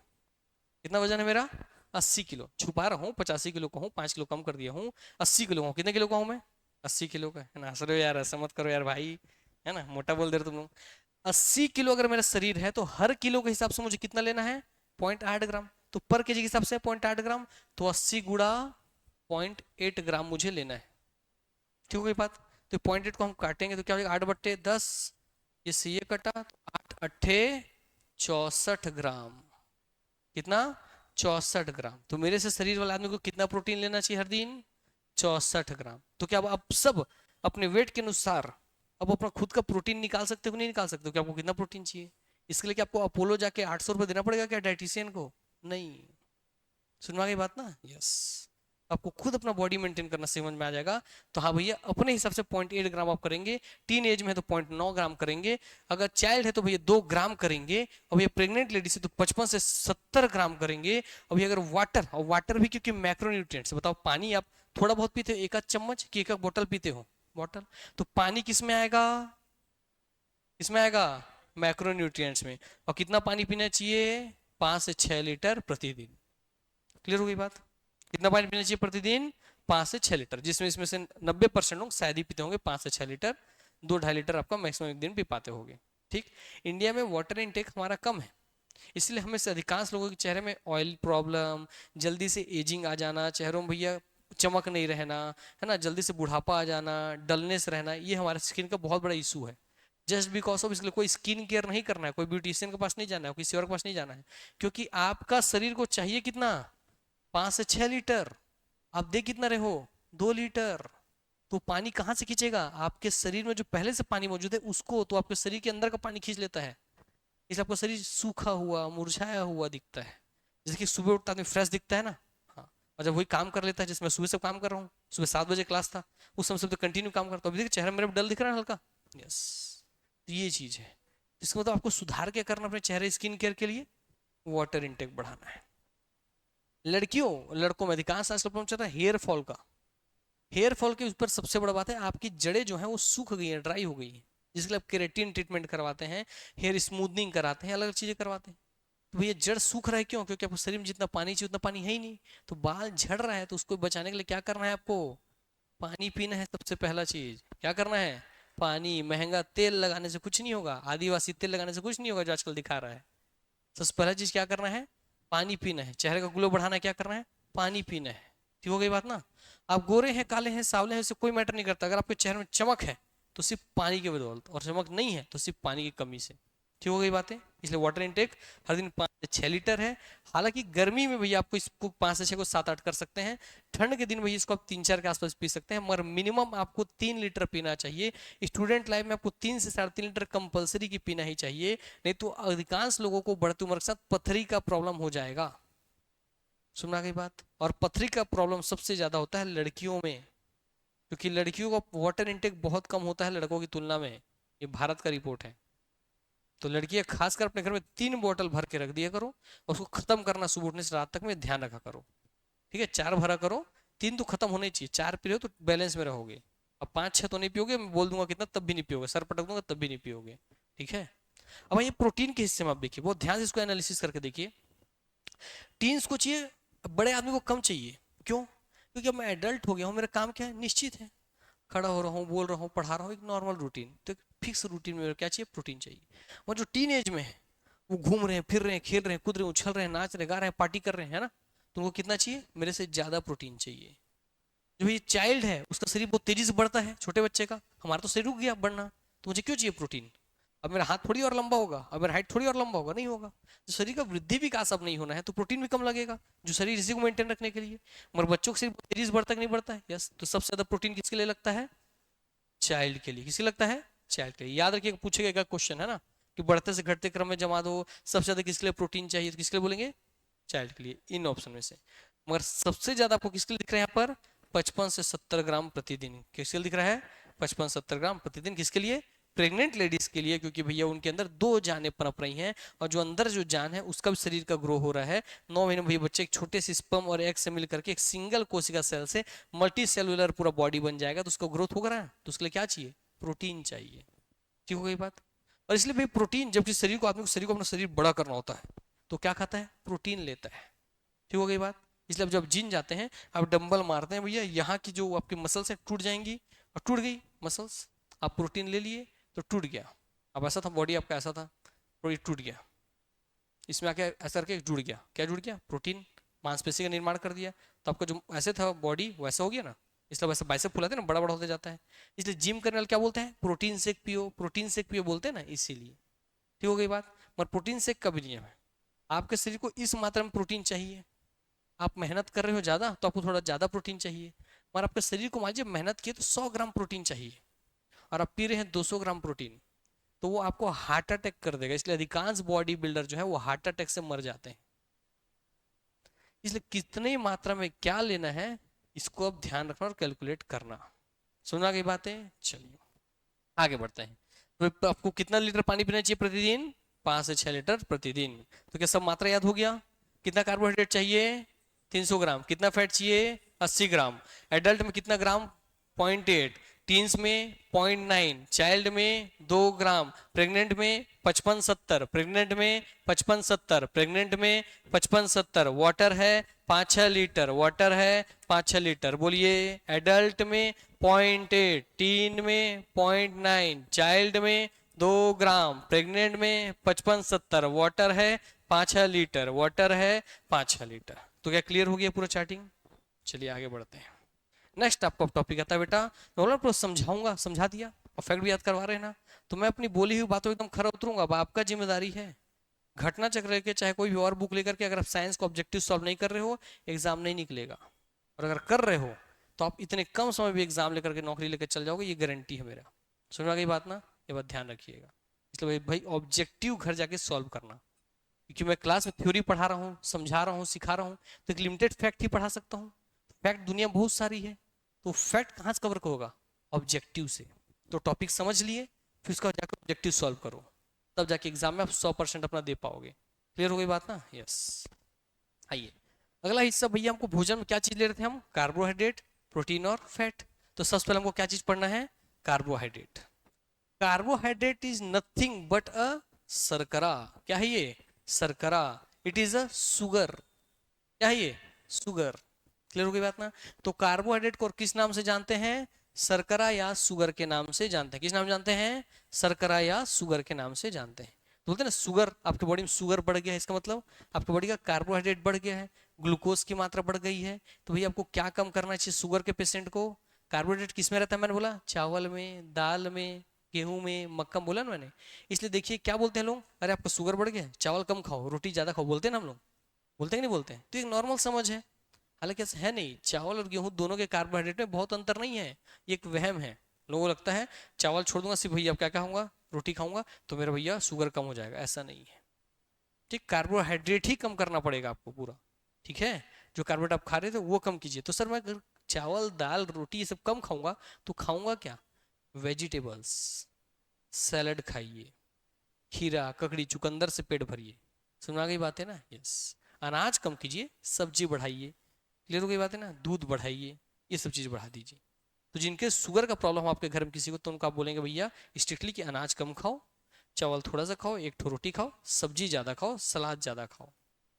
कितना वजन है मेरा? 80 किलो। छुपा रहा हूँ 85 किलो का हूँ, 5 किलो कम कर दिया हूँ, 80 किलो हूँ। कितने किलो का हूँ मैं? 80 किलो का, है ना। हंस रहे हो यार, ऐसा मत करो यार भाई, है ना, मोटा बोल दे रहे तुम लोग। 80 किलो अगर मेरा शरीर है, तो हर किलो के हिसाब से मुझे कितना लेना है? 0.8 ग्राम। तो पर केजी के हिसाब से 0.8 ग्राम, तो 80 गुड़ा 0.8 ग्राम मुझे लेना है। ठीक हो गई बात? तो 0.8 को हम काटेंगे तो क्या हो जाएगा? 8/10, ये ये कटा तो 8 × 8 = 64 ग्राम। कितना? 64 ग्राम। तो मेरे से शरीर वाले आदमी को कितना प्रोटीन लेना चाहिए हर दिन? 64 ग्राम। तो क्या आप सब अपने वेट के अनुसार अब अपना खुद का प्रोटीन निकाल सकते हो? नहीं निकाल सकते हो? कि आपको कितना प्रोटीन चाहिए? इसके लिए क्या आपको अपोलो जाके 800 रुपये देना पड़ेगा क्या डाइटिशियन को? नहीं। सुनवा गई बात ना? यस। आपको खुद अपना बॉडी मेंटेन करना समझ में आ जाएगा। तो हाँ भैया, अपने हिसाब से 0.8 ग्राम आप करेंगे, टीन एज में है तो 0.9 ग्राम करेंगे, अगर चाइल्ड है तो भैया 2 ग्राम करेंगे, और भैया प्रेग्नेंट लेडीज है तो 55 से 70 ग्राम करेंगे। और भैया अगर वाटर, और वाटर भी क्योंकि मैक्रोन्यूट्रिएंट्स, बताओ पानी आप थोड़ा बहुत पीते हो, एक आध चम्मच कि एक आध बोतल पीते हो? बॉटल। तो पानी किस में आएगा? किसमें आएगा? मैक्रोन्यूट्रिएंट्स में। और कितना पानी पीना चाहिए? 5 से 6 लीटर प्रतिदिन। क्लियर हो गई बात? कितना पानी पीना चाहिए प्रतिदिन? 5 से 6 लीटर, जिसमें इसमें से 90% लोग शायद ही पीते होंगे 5 से 6 लीटर। 2-2.5 लीटर आपका मैक्सिमम एक दिन पी पाते होंगे। ठीक। इंडिया में वाटर इनटेक हमारा कम है, इसलिए हमें से अधिकांश लोगों के चेहरे में ऑयल प्रॉब्लम, जल्दी से एजिंग आ जाना, चेहरों में भैया चमक नहीं रहना, है ना, जल्दी से बुढ़ापा आ जाना, डलनेस रहना, ये हमारे स्किन का बहुत बड़ा इशू है। जस्ट बिकॉज ऑफ, इसके लिए कोई स्किन केयर नहीं करना है, कोई ब्यूटिशियन के पास नहीं जाना है, किसी और के पास नहीं जाना है, क्योंकि आपका शरीर को चाहिए कितना? 5 से 6 लीटर। आप दे कितना रहे हो? 2 लीटर। तो पानी कहाँ से खींचेगा? आपके शरीर में जो पहले से पानी मौजूद है उसको, तो आपके शरीर के अंदर का पानी खींच लेता है, इसलिए आपका शरीर सूखा हुआ, मुरझाया हुआ दिखता है। जैसे कि सुबह उठता आदमी फ्रेश दिखता है ना। हाँ। और जब वही काम कर लेता है, जैसे मैं सुबह से काम कर रहा हूँ, सुबह 7 बजे क्लास था, उस समय से तो कंटिन्यू काम करता हूँ, अभी देखिए चेहरा मेरा डल दिख रहा है हल्का। यस। तो ये चीज है। इसका मतलब आपको सुधार क्या करना अपने चेहरे स्किन केयर के लिए? वाटर इनटेक बढ़ाना है। लड़कियों लड़कों में अधिकांश आजकल प्रॉब्लम चल रहा है हेयर फॉल का। हेयर फॉल के ऊपर सबसे बड़ा बात है, आपकी जड़ें जो है वो सूख गई है, ड्राई हो गई है। जिसके लिए आप केराटिन ट्रीटमेंट करवाते हैं, हेयर स्मूथनिंग कराते हैं, अलग अलग चीजें करवाते हैं। तो भैया जड़ सूख रहा है क्यों? क्योंकि आपको शरीर में जितना पानी चाहिए उतना पानी है ही नहीं। तो बाल झड़ रहा है, तो उसको बचाने के लिए क्या करना है आपको? पानी पीना है। सबसे पहला चीज क्या करना है? पानी। महंगा तेल लगाने से कुछ नहीं होगा, आदिवासी तेल लगाने से कुछ नहीं होगा जो आजकल दिखा रहा है। सबसे पहला चीज क्या करना है? पानी पीना है। चेहरे का ग्लो बढ़ाना है, क्या करना है? पानी पीना है। ठीक हो गई बात ना? आप गोरे हैं, काले हैं, सावले हैं, इससे कोई मैटर नहीं करता। अगर आपके चेहरे में चमक है तो सिर्फ पानी की बदौलत, और चमक नहीं है तो सिर्फ पानी की कमी से। ठीक हो गई बातें? इसलिए वाटर इनटेक हर दिन 5 से 6 लीटर है। हालांकि गर्मी में भैया आपको इसको 5 से 6 को 7-8 कर सकते हैं। ठंड के दिन भैया इसको आप 3-4 के आसपास पी सकते हैं, मगर मिनिमम आपको 3 लीटर पीना चाहिए। स्टूडेंट लाइफ में आपको 3 से 3.5 लीटर कंपलसरी की पीना ही चाहिए, नहीं तो अधिकांश लोगों को बढ़ती उम्र के साथ पथरी का प्रॉब्लम हो जाएगा। सुना गई बात? और पथरी का प्रॉब्लम सबसे ज्यादा होता है लड़कियों में, क्योंकि लड़कियों का वाटर इनटेक बहुत कम होता है लड़कों की तुलना में। ये भारत का रिपोर्ट है। तो लड़कियां खासकर अपने घर में 3 बोतल भर के रख दिया करो, और उसको खत्म करना सुबह उठने से रात तक में ध्यान रखा करो। ठीक है? 4 भरा करो, 3 तो खत्म होने चाहिए। 4 पी रहे हो तो बैलेंस में रहोगे। अब 5-6 तो नहीं पियोगे, मैं बोल दूंगा कितना तब भी नहीं पियोगे, सर पटक दूंगा तब भी नहीं पियोगे। ठीक है? अब ये प्रोटीन के हिस्से में आप देखिए, बहुत ध्यान से इसको एनालिसिस करके देखिए। टीन्स को चाहिए, बड़े आदमी को कम चाहिए। क्यों? क्योंकि अब मैं एडल्ट हो गया हूँ, मेरा काम क्या है? निश्चित है। खड़ा हो रहा हूँ, बोल रहा हूँ, पढ़ा रहा हूँ, एक नॉर्मल रूटीन। तो एक फिक्स रूटीन में क्या चाहिए? प्रोटीन चाहिए। वो जो टीन एज में है, वो घूम रहे हैं, फिर रहे हैं, खेल रहे हैं, कूद रहे हैं, उछल रहे हैं, नाच रहे, गा रहे हैं, पार्टी कर रहे हैं, है ना? तो उनको कितना चाहिए? मेरे से ज्यादा प्रोटीन चाहिए। जो ये चाइल्ड है उसका शरीर बहुत तेजी से बढ़ता है, छोटे बच्चे का। हमारा तो शरीर रुक गया बढ़ना, तो मुझे क्यों चाहिए प्रोटीन? अब मेरा हाथ थोड़ी और लंबा होगा, अब मेरा हाइट थोड़ी और लंबा होगा, नहीं होगा। तो शरीर का वृद्धि विकास अब नहीं होना है, तो प्रोटीन भी कम लगेगा जो शरीर इसी को मेंटेन रखने के लिए। मगर बच्चों का शरीर तेजी से बढ़ता नहीं बढ़ता है? यस। तो सबसे ज्यादा प्रोटीन किसके लिए लगता है? चाइल्ड के लिए। किसके लगता है? चाइल्ड के लिए। याद रखिएगा, पूछेगा एक क्वेश्चन है ना, कि बढ़ते से घटते क्रम में जमा दो, सबसे ज्यादा किसके लिए प्रोटीन चाहिए, तो किसके लिए बोलेंगे? चाइल्ड के लिए, इन ऑप्शन में से। मगर सबसे ज्यादा आपको किसके लिए दिख रहा है यहाँ पर? 55 से 70 ग्राम प्रतिदिन। किसके लिए दिख रहा है? 55-70 ग्राम प्रतिदिन। किसके लिए? प्रेग्नेंट लेडीज के लिए, क्योंकि भैया उनके अंदर 2 जानें पनप रही हैं, और जो अंदर जो जान है उसका भी शरीर का ग्रो हो रहा है। 9 महीने में भैया बच्चे एक छोटे से स्पर्म और एग से मिलकर के एक सिंगल कोशिका सेल से मल्टी सेलुलर पूरा बॉडी बन जाएगा। तो उसका ग्रोथ होगा ना, तो उसके लिए क्या चाहिए? प्रोटीन चाहिए। ठीक हो गई बात? और इसलिए भाई प्रोटीन, जबकि शरीर को, आदमी को शरीर को अपना शरीर बड़ा करना होता है, तो क्या खाता है? प्रोटीन लेता है। ठीक हो गई बात? इसलिए जब जिम जाते हैं, आप डंबल मारते हैं भैया, यहाँ की जो आपकी मसल्स हैं टूट जाएंगी, और टूट गई मसल्स, आप प्रोटीन ले लिए तो टूट गया। अब ऐसा था बॉडी आपका, ऐसा था, और ये टूट गया। इसमें आके ऐसा करके जुड़ गया। क्या जुड़ गया? प्रोटीन। मांसपेशी का निर्माण कर दिया, तो आपका जो ऐसे था बॉडी वैसा हो गया ना। इसलिए वैसे बाइसेप फुलाते हैं ना, बड़ा बड़ा होते जाता है। इसलिए जिम करने वाले क्या बोलते हैं? प्रोटीन शेक पियो, प्रोटीन शेक पियो बोलते हैं ना, इसीलिए। ठीक हो गई बात? मगर प्रोटीन शेक का भी नियम है, आपके शरीर को इस मात्रा में प्रोटीन चाहिए। आप मेहनत कर रहे हो ज्यादा, तो आपको थोड़ा ज्यादा प्रोटीन चाहिए। मगर आपके शरीर को मान लीजिए मेहनत किए तो 100 ग्राम प्रोटीन चाहिए, और आप पी रहे हैं 200 ग्राम प्रोटीन, तो वो आपको हार्ट अटैक कर देगा। इसलिए अधिकांश बॉडी बिल्डर जो है वो हार्ट अटैक से मर जाते हैं। इसलिए कितनी मात्रा में क्या लेना है, इसको अब ध्यान रखना और कैलकुलेट करना। सुना गई बातें? चलिए आगे बढ़ते हैं। तो आपको कितना लीटर पानी पीना चाहिए प्रतिदिन? 5 से 6 लीटर प्रतिदिन। तो क्या सब मात्रा याद हो गया? कितना कार्बोहाइड्रेट चाहिए? 300 ग्राम। कितना फैट चाहिए? 80 ग्राम। एडल्ट में कितना ग्राम? 0.8। टीन्स में 0.9। चाइल्ड में 2 ग्राम। प्रेग्नेंट में 55-70। प्रेग्नेंट में 55-70। प्रेग्नेंट में 55-70। वाटर है 5-6 लीटर। वाटर है 5-6 लीटर। बोलिए। एडल्ट में 0.8, टीन में 0.9, चाइल्ड में 2 ग्राम, प्रेग्नेंट में 55-70। वाटर है 5-6 लीटर। वाटर है 5-6 लीटर। तो क्या क्लियर हो गया पूरा चार्टिंग? चलिए आगे बढ़ते हैं। नेक्स्ट आपको टॉपिक आता है बेटा, मैं पूरा समझाऊंगा, समझा दिया, और फैक्ट भी याद करवा रहे हैं ना, तो मैं अपनी बोली हुई बातों एकदम खरा उतरूंगा। अब आपका जिम्मेदारी है। घटना चक्र के चाहे कोई भी और बुक लेकर के, अगर आप साइंस को ऑब्जेक्टिव सॉल्व नहीं कर रहे हो, एग्जाम नहीं निकलेगा। और अगर कर रहे हो तो आप इतने कम समय में एग्जाम लेकर के नौकरी लेकर चल जाओगे, ये गारंटी है मेरा। सुना गई बात ना? ये बात ध्यान रखिएगा। इसलिए भाई ऑब्जेक्टिव घर जाके सॉल्व करना। क्योंकि मैं क्लास में थ्योरी पढ़ा रहा हूँ, समझा रहा हूँ, सिखा रहा हूँ, तो एक लिमिटेड फैक्ट ही पढ़ा सकता हूँ। फैक्ट दुनिया बहुत सारी है, तो फैक्ट कहाँ से कवर होगा? ऑब्जेक्टिव से। तो टॉपिक समझ लिए, फिर उसका जाकर ऑब्जेक्टिव सॉल्व करो, तब जाके एग्जाम में आप 100% अपना दे पाओगे। क्लियर हो गई बात ना? यस। आइए अगला हिस्सा भैया, हमको भोजन में क्या चीज ले रहे थे हम? कार्बोहाइड्रेट, प्रोटीन और फैट। तो सबसे पहले हमको क्या चीज पढ़ना है? Carbohydrate. Carbohydrate is nothing but a शर्करा। क्या है ये? शर्करा। It is a sugar. क्या है ये? सुगर। क्लियर हो गई बात ना? तो कार्बोहाइड्रेट को किस नाम से जानते हैं? शर्करा या सुगर के नाम से जानते हैं। किस नाम जानते हैं? शर्करा या सुगर के नाम से जानते हैं। तो बोलते हैं ना, सुगर, आपकी बॉडी में शुगर बढ़ गया है, इसका मतलब आपकी बॉडी का कार्बोहाइड्रेट बढ़ गया है, ग्लूकोज की मात्रा बढ़ गई है। तो भाई आपको क्या कम करना चाहिए शुगर के पेशेंट को? कार्बोहाइड्रेट किस में रहता है? मैंने बोला चावल में, दाल में, गेहूं में, मक्का में, बोला ना मैंने। इसलिए देखिए क्या बोलते हैं लोग, अरे आपका शुगर बढ़ गया, चावल कम खाओ, रोटी ज्यादा खाओ, बोलते हैं ना हम लोग। बोलते हैं कि नहीं बोलते हैं? तो एक नॉर्मल समझ है। हालांकि ऐसा है नहीं, चावल और गेहूं दोनों के कार्बोहाइड्रेट में बहुत अंतर नहीं है। ये एक वहम है। लोगों को लगता है चावल छोड़ दूंगा सिर्फ भैया अब क्या खाऊंगा, रोटी खाऊंगा तो मेरा भैया शुगर कम हो जाएगा। ऐसा नहीं है। ठीक, कार्बोहाइड्रेट ही कम करना पड़ेगा आपको पूरा। ठीक है, जो कार्बोहाइड्रेट आप खा रहे थे वो कम कीजिए। तो सर मैं अगर चावल दाल रोटी ये सब कम खाऊंगा तो खाऊंगा क्या? वेजिटेबल्स, सैलड खाइए, खीरा ककड़ी चुकंदर से पेट भरिए। सुना गई बात है ना? यस। अनाज कम कीजिए, सब्जी बढ़ाइए। क्लियर हो गई बात है ना? दूध बढ़ाइए, ये सब चीज़ बढ़ा दीजिए। तो जिनके शुगर का प्रॉब्लम आपके घर में किसी को, तो उनको आप बोलेंगे भैया स्ट्रिक्टली कि अनाज कम खाओ, चावल थोड़ा सा खाओ, एक ठो रोटी खाओ, सब्जी ज़्यादा खाओ, सलाद ज़्यादा खाओ।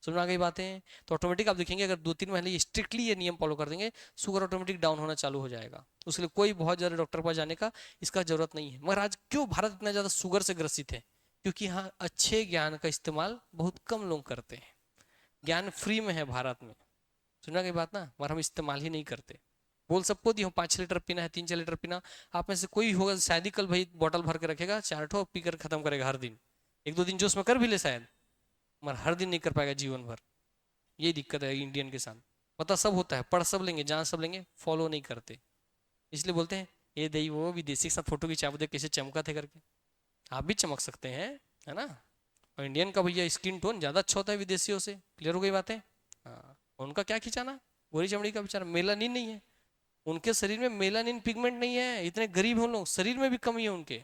समझ में आ गई बातें? तो ऑटोमेटिक आप देखेंगे अगर 2-3 महीने स्ट्रिक्टली ये नियम फॉलो कर देंगे, शुगर ऑटोमेटिक डाउन होना चालू हो जाएगा। उसके लिए कोई बहुत ज़्यादा डॉक्टर के पास जाने का इसका जरूरत नहीं है। मगर आज क्यों भारत इतना ज़्यादा शुगर से ग्रसित है? क्योंकि यहाँ अच्छे ज्ञान का इस्तेमाल बहुत कम लोग करते हैं। ज्ञान फ्री में है भारत में। सुना गई बात ना? मगर हम इस्तेमाल ही नहीं करते। बोल सबको दी हूँ 5-6 लीटर पीना है, 3-4 लीटर पीना। आप में से कोई होगा शायद ही कल भाई बॉटल भर के रखेगा, 4 ठो पी कर खत्म करेगा हर दिन। 1-2 दिन जो उसमें कर भी ले शायद, मगर हर दिन नहीं कर पाएगा जीवन भर। ये दिक्कत है इंडियन के साथ। पता सब होता है, पढ़ सब लेंगे, जान सब लेंगे, फॉलो नहीं करते। इसलिए बोलते हैं ये दही वो विदेशी के साथ फोटो खिंचा दे कैसे चमका थे करके। आप भी चमक सकते हैं, है ना? और इंडियन का भैया स्किन टोन ज्यादा अच्छा होता है विदेशियों से। क्लियर हो गई बातें? हाँ, उनका क्या खिंचाना, गोरी चमड़ी का बेचारा, मेलानिन नहीं है उनके शरीर में, मेलानिन पिगमेंट नहीं है। इतने गरीब हैं लोग, शरीर में भी कमी है उनके।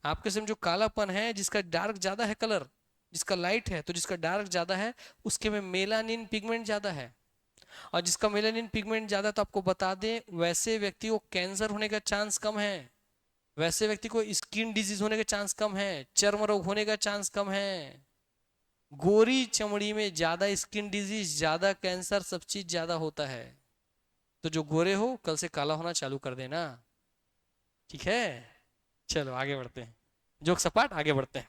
आपके से जो कालापन है, जिसका डार्क ज्यादा है कलर, जिसका लाइट है तो जिसका डार्क ज्यादा है, उसके में मेलानिन पिगमेंट ज्यादा है। और जिसका मेलानिन पिगमेंट ज्यादा, तो आपको बता दें वैसे व्यक्ति को कैंसर होने का चांस कम है, वैसे व्यक्ति को स्किन डिजीज होने का चांस कम है, चर्म रोग होने का चांस कम है। गोरी चमड़ी में ज्यादा स्किन डिजीज, ज्यादा कैंसर, सब चीज ज्यादा होता है। तो जो गोरे हो कल से काला होना चालू कर देना। ठीक है, चलो आगे बढ़ते हैं। जोक सपाट, आगे बढ़ते हैं।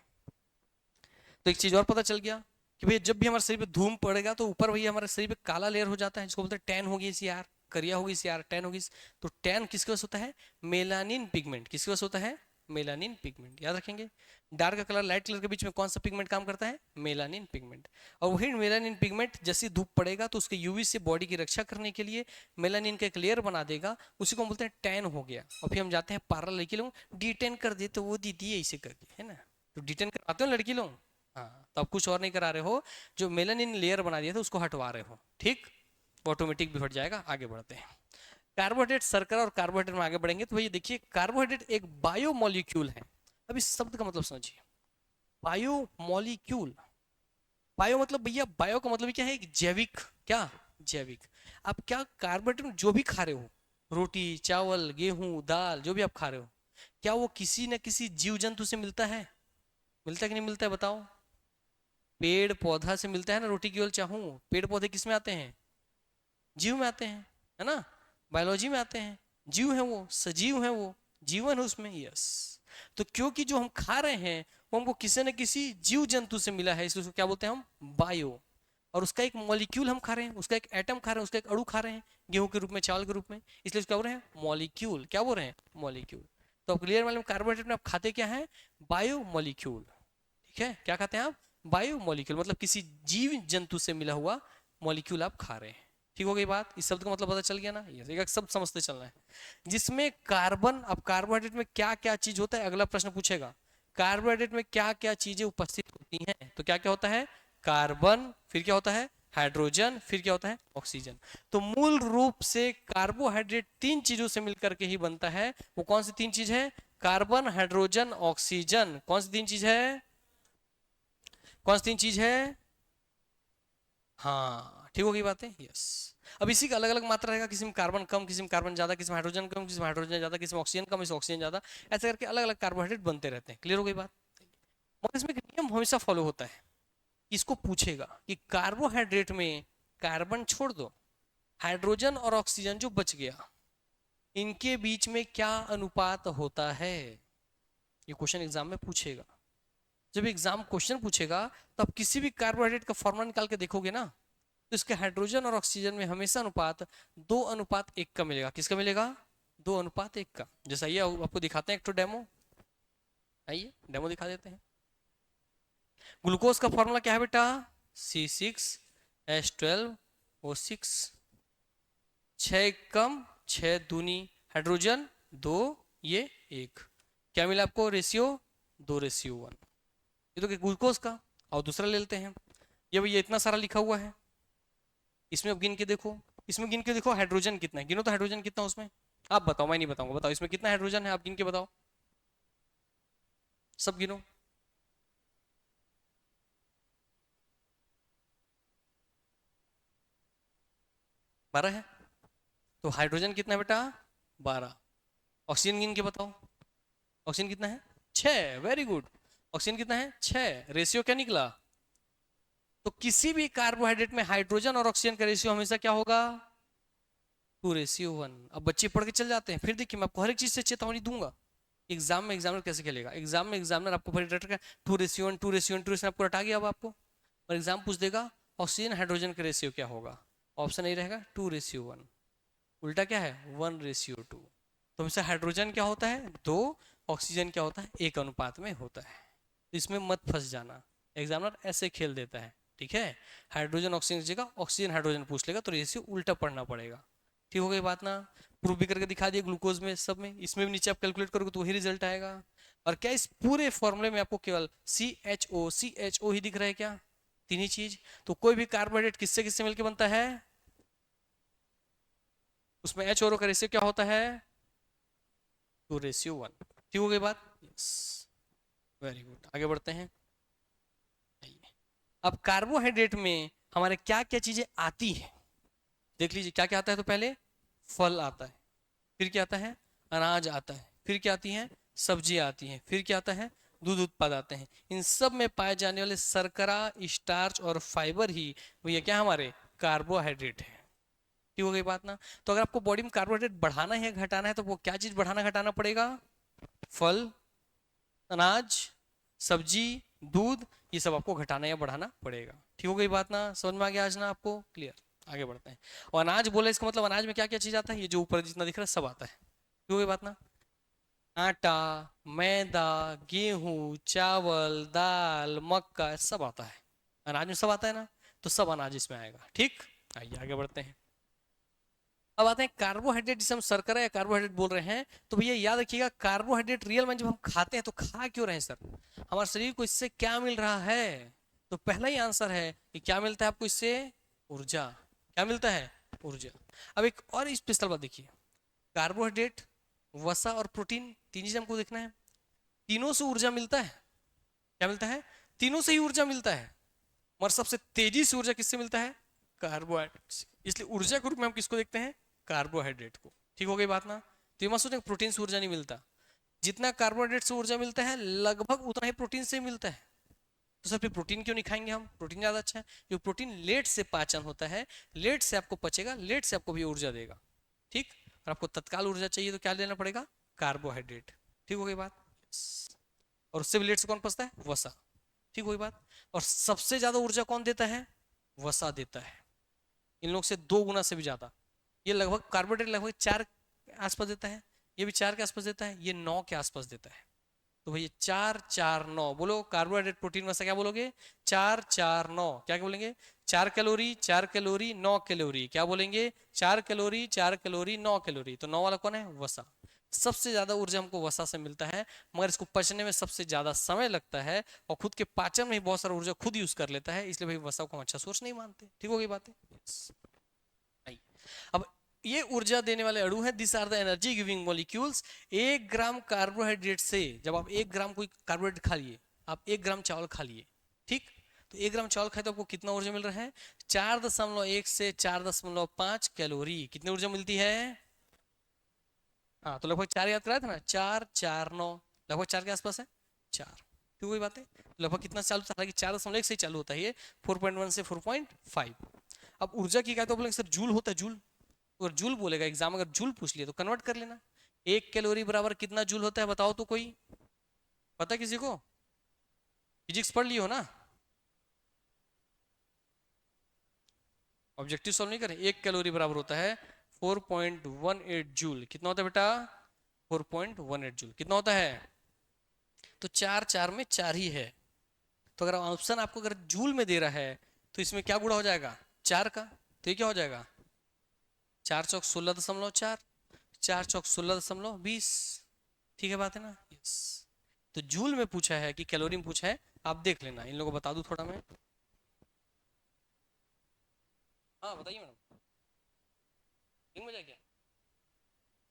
तो एक चीज और पता चल गया कि भैया जब भी हमारे शरीर पे धूम पड़ेगा तो ऊपर भैया हमारे शरीर पे काला लेयर हो जाता है, जिसको बोलते हैं टैन होगी इस यार, करिया होगी इस यार, टैन होगी। तो टैन किसकी वजह से होता है? Melanin pigment. किसकी वजह से होता है? Melanin pigment. याद रखेंगे, डार्क कलर लाइट कलर के बीच में कौन सा पिगमेंट काम करता है? Melanin pigment. और वही मेलानिन पिगमेंट जैसे धूप पड़ेगा तो उसके यूवी से बॉडी की रक्षा करने के लिए मेलानिन का एक लेयर बना देगा, उसी को हम बोलते हैं टैन हो गया। और फिर हम जाते हैं पार्लर, लड़की लोग डिटेन कर दे तो वो दीदी ऐसे करके, है ना? तो डिटेन करवाते हो लड़की लोग। हाँ, तो आप कुछ और नहीं करा रहे हो, जो मेलानिन लेयर बना दिया था उसको हटवा रहे हो। ठीक, ऑटोमेटिक भी हट जाएगा। आगे बढ़ते हैं। कार्बोहाइड्रेट, शर्करा और कार्बोहाइड्रेट में आगे बढ़ेंगे। तो भैया देखिए, कार्बोहाइड्रेट एक बायोमोलिक्यूल है। अब इस शब्द का मतलब समझिए, बायोमोलिक्यूल। बायो मतलब भैया, बायो का मतलब क्या है? एक जैविक। क्या? जैविक। आप क्या कार्बोहाइड्रेट जो भी खा रहे हो, रोटी चावल गेहूं दाल जो भी आप खा रहे हो, क्या वो किसी न किसी जीव जंतु से मिलता है? मिलता है कि नहीं मिलता है बताओ? पेड़ पौधा से मिलता है ना। रोटी केवल चाहूं, पेड़ पौधे किस में आते हैं? जीव में आते हैं, है ना? बायोलॉजी में आते हैं। जीव है वो, सजीव है वो, जीवन है उसमें। यस। तो क्योंकि जो हम खा रहे हैं वो हमको किसी न किसी जीव जंतु से मिला है, इसलिए उसको क्या बोलते हैं हम? बायो। और उसका एक मॉलिक्यूल हम खा रहे हैं, उसका एक एटम खा रहे हैं, उसका एक अणु खा रहे हैं, गेहूं के रूप में, चावल के रूप में, इसलिए क्या बोल रहे हैं? मॉलिक्यूल। क्या बोल रहे हैं? मॉलिक्यूल। तो आप क्लियर मालूम, कार्बोहाइड्रेट में आप खाते क्या है? Bio molecule. ठीक है, क्या खाते हैं आप? बायो मॉलिक्यूल, मतलब किसी जीव जंतु से मिला हुआ मॉलिक्यूल आप खा रहे हैं। ठीक हो गई बात? इस शब्द का मतलब पता चल गया ना? ये एक शब्द समझते चलना है जिसमें कार्बन। अब कार्बोहाइड्रेट में क्या क्या चीज होता है, अगला प्रश्न पूछेगा। कार्बोहाइड्रेट में क्या क्या चीजें उपस्थित होती हैं? तो क्या क्या होता है? कार्बन, फिर क्या होता है? हाइड्रोजन, फिर क्या होता है? ऑक्सीजन। तो मूल रूप से कार्बोहाइड्रेट 3 चीजों से मिलकर के ही बनता है। वो कौन सी 3 चीज है? Carbon, hydrogen, oxygen. कौन सी 3 चीज है? कौन सी 3 चीज है? हाँ, ठीक होगी बातें। यस। अब इसी का अलग अलग मात्रा रहेगा, किसी में कार्बन कम, किसी में कार्बन ज्यादा, किसी में हाइड्रोजन कम, किसी में हाइड्रोजन ज्यादा, किसी में ऑक्सीजन कम, किसी में ऑक्सीजन ज्यादा, ऐसे करके अलग अलग कार्बोहाइड्रेट बनते रहते हैं। क्लियर हो गई बात? मगर इसमें एक नियम हमेशा फॉलो होता है, इसको पूछेगा कि कार्बोहाइड्रेट में कार्बन छोड़ दो, हाइड्रोजन और ऑक्सीजन जो बच गया, इनके बीच में क्या अनुपात होता है? ये क्वेश्चन एग्जाम में पूछेगा। जब एग्जाम क्वेश्चन पूछेगा तो आप किसी भी कार्बोहाइड्रेट का फॉर्मूला निकाल के देखोगे ना, तो इसके हाइड्रोजन और ऑक्सीजन में हमेशा अनुपात 2:1 का मिलेगा। किसका मिलेगा? 2:1 का। जैसा ये आपको दिखाते हैं एक तो डेमो, आइए डेमो दिखा देते हैं। ग्लूकोज का फॉर्मूला क्या है बेटा? C6H12O6, 6 कम 6 दूनी हाइड्रोजन 2, ये 1, क्या मिला आपको? रेशियो 2:1। ये तो ग्लूकोज का। और दूसरा ले लेते हैं, ये भैया इतना सारा लिखा हुआ है, इसमें अब गिन के देखो, इसमें गिन के देखो हाइड्रोजन कितना है, गिनो तो हाइड्रोजन कितना उसमें, आप बताओ, मैं नहीं बताऊंगा, बताओ इसमें कितना हाइड्रोजन है, आप गिन के बताओ, सब गिनो। बारह है। तो हाइड्रोजन कितना है बेटा? 12। ऑक्सीजन गिन के बताओ, ऑक्सीजन कितना है? 6। Very good. ऑक्सीजन कितना है? 6। रेशियो क्या निकला? तो किसी भी कार्बोहाइड्रेट में हाइड्रोजन और ऑक्सीजन का रेशियो हमेशा क्या होगा? 2:1। अब बच्चे पढ़ के चल जाते हैं, फिर देखिए मैं आपको हर एक चीज से चेतावनी दूंगा। एग्जाम में एग्जामिनर कैसे खेलेगा? एग्जाम में एग्जामिनर आपको का 2:1 2:1 2:1 आपको रटा गया अब आपको, और एग्जाम पूछ देगा ऑक्सीजन हाइड्रोजन का रेशियो क्या होगा, ऑप्शन नहीं रहेगा 2:1, उल्टा क्या है 1:2। तो हमेशा हाइड्रोजन क्या होता है? 2, ऑक्सीजन क्या होता है? 1 अनुपात में होता है। तो इसमें मत फंस जाना, एग्जामिनर ऐसे खेल देता है, ठीक है? हाइड्रोजन ऑक्सीजन की जगह ऑक्सीजन हाइड्रोजन पूछ लेगा, तो रेशियो उल्टा पढ़ना पड़ेगा। ठीक हो गई बात ना? प्रूफ भी करके दिखा दिया ग्लूकोज में, सब में, इसमें भी नीचे आप कैलकुलेट करोगे तो वही रिजल्ट आएगा। और क्या इस पूरे फॉर्मूले में आपको केवल CHO ही दिख रहा है क्या? तीन ही चीज। तो कोई भी कार्बोहाइड्रेट किससे किससे मिलकर बनता है? उसमें H और O का रेशियो क्या होता है? 2:1। ठीक हो गई बात? Yes, very good. आगे बढ़ते हैं। अब कार्बोहाइड्रेट में हमारे क्या क्या चीजें आती है, देख लीजिए। क्या क्या आता है? तो पहले फल आता है, फिर क्या आता है? अनाज आता है, फिर क्या आती है? सब्जियां आती हैं, फिर क्या आता है? दूध उत्पाद आते हैं। इन सब में पाए जाने वाले शर्करा, स्टार्च और फाइबर ही भैया क्या हमारे कार्बोहाइड्रेट है। ठीक हो गई बात ना? तो अगर आपको बॉडी में कार्बोहाइड्रेट बढ़ाना है घटाना है, तो वो क्या चीज बढ़ाना घटाना पड़ेगा? फल, अनाज, सब्जी, दूध, ये सब आपको घटाना या बढ़ाना पड़ेगा। ठीक हो गई बात ना? समझ में आ गया आज ना आपको? क्लियर। आगे बढ़ते हैं। और अनाज बोले इसका मतलब अनाज में क्या क्या चीज आता है? ये जो ऊपर जितना दिख रहा है सब आता है। ठीक हो गई बात ना? आटा, मैदा, गेहूं, चावल, दाल, मक्का, सब आता है अनाज में, सब आता है ना? तो सब अनाज इसमें आएगा। ठीक, आइए आगे बढ़ते हैं। अब आते हैं कार्बोहाइड्रेट, जिसे हम शर्करा या कार्बोहाइड्रेट बोल रहे हैं। तो भैया याद रखिएगा, कार्बोहाइड्रेट रियल में जब हम खाते हैं तो खा क्यों रहे हैं सर? हमारे शरीर को इससे क्या मिल रहा है? तो पहला ही आंसर है कि क्या मिलता है आपको इससे? ऊर्जा। क्या मिलता है? ऊर्जा। अब एक और स्पेशल बात देखिए, कार्बोहाइड्रेट, वसा और प्रोटीन, तीन चीज हमको देखना है। तीनों से ऊर्जा मिलता है। क्या मिलता है? तीनों से ही ऊर्जा मिलता है, मगर सबसे तेजी से ऊर्जा किससे मिलता है? कार्बोहाइड्रेट से। इसलिए ऊर्जा के रूप में हम किसको देखते हैं? कार्बोहाइड्रेट को। ठीक हो गई बात ना? तो ये मत सोचें प्रोटीन से ऊर्जा नहीं मिलता, जितना कार्बोहाइड्रेट से ऊर्जा मिलता है लगभग उतना ही प्रोटीन से मिलता है। तो सर फिर प्रोटीन क्यों नहीं खाएंगे हम? प्रोटीन ज्यादा अच्छा है। जो प्रोटीन लेट से पाचन होता है, लेट से आपको पचेगा, लेट से आपको भी ऊर्जा देगा। ठीक, और आपको तत्काल ऊर्जा चाहिए तो क्या लेना पड़ेगा? कार्बोहाइड्रेट। ठीक हो गई बात? और उससे भी लेट से कौन पचता है? वसा। ठीक हो गई बात? और सबसे ज्यादा ऊर्जा कौन देता है? वसा देता है, इन लोग से 2 गुना से भी ज्यादा। ये लगभग कार्बोहाइड्रेट लगभग 4 के आसपास देता है, ये भी 4 के आसपास देता है, ये 9 के आसपास देता है। तो भैया 4 4 9 बोलो, कार्बोहाइड्रेट प्रोटीन वसा क्या बोलोगे? 4 4 9। क्या बोलेंगे? 4 कैलोरी 4 कैलोरी 9 कैलोरी। क्या बोलेंगे? 4 कैलोरी 4 कैलोरी 9 कैलोरी। तो 9 वाला कौन है? वसा। सबसे ज्यादा ऊर्जा हमको वसा से मिलता है, मगर इसको पचने में सबसे ज्यादा समय लगता है, और खुद के पाचन में ही बहुत सारा ऊर्जा खुद यूज कर लेता है, इसलिए भाई वसा को हम अच्छा सोर्स नहीं मानते। ठीक हो गई बातें? अब ये ऊर्जा देने वाले अणु हैं, this are the energy giving molecules. 1 gram carbohydrate से, जब आप 1 ग्राम कोई कार्बोहाइड्रेट खा लिए, आप 1 ग्राम चावल खा लिए, ठीक, तो 1 ग्राम चावल खाए तो आपको कितना ऊर्जा मिल रहा है? 4.1 से 4.5 कैलोरी कितनी ऊर्जा मिलती है? हाँ, तो लगभग 4 याद कराया था ना, 4 4 9, लगभग 4 के आसपास है, 4। क्यों, वही बात है। लगभग कितना चालू था, हालांकि 4.1 से ही चालू होता है ये, 4.1 से 4.5। अब ऊर्जा की क्या, तो बोलेंगे सर जूल होता है, जूल। अगर जूल बोलेगा एग्जाम, अगर जूल पूछ लिया तो कन्वर्ट कर लेना। 1 कैलोरी बराबर कितना जूल होता है, बताओ तो कोई, पता किसी को? फिजिक्स पढ़ लियो ना, ऑब्जेक्टिव सॉल्व नहीं करें। 1 कैलोरी बराबर होता है 4.18 जूल। कितना होता है बेटा? 4.18 जूल कितना होता है? तो 4 4 में 4 ही है। तो अगर ऑप्शन आपको अगर जूल में दे रहा है तो इसमें क्या गुणा हो जाएगा? 4 का। तो ये क्या हो जाएगा? 4 चौक 16.4, 4 चौक 16.20। ठीक है बात है ना? यस। तो जूल में पूछा है कि कैलोरी में पूछा है, आप देख लेना। इन लोगों को बता दूं थोड़ा मैं। हाँ बताइए मैडम, 3 बजे क्या?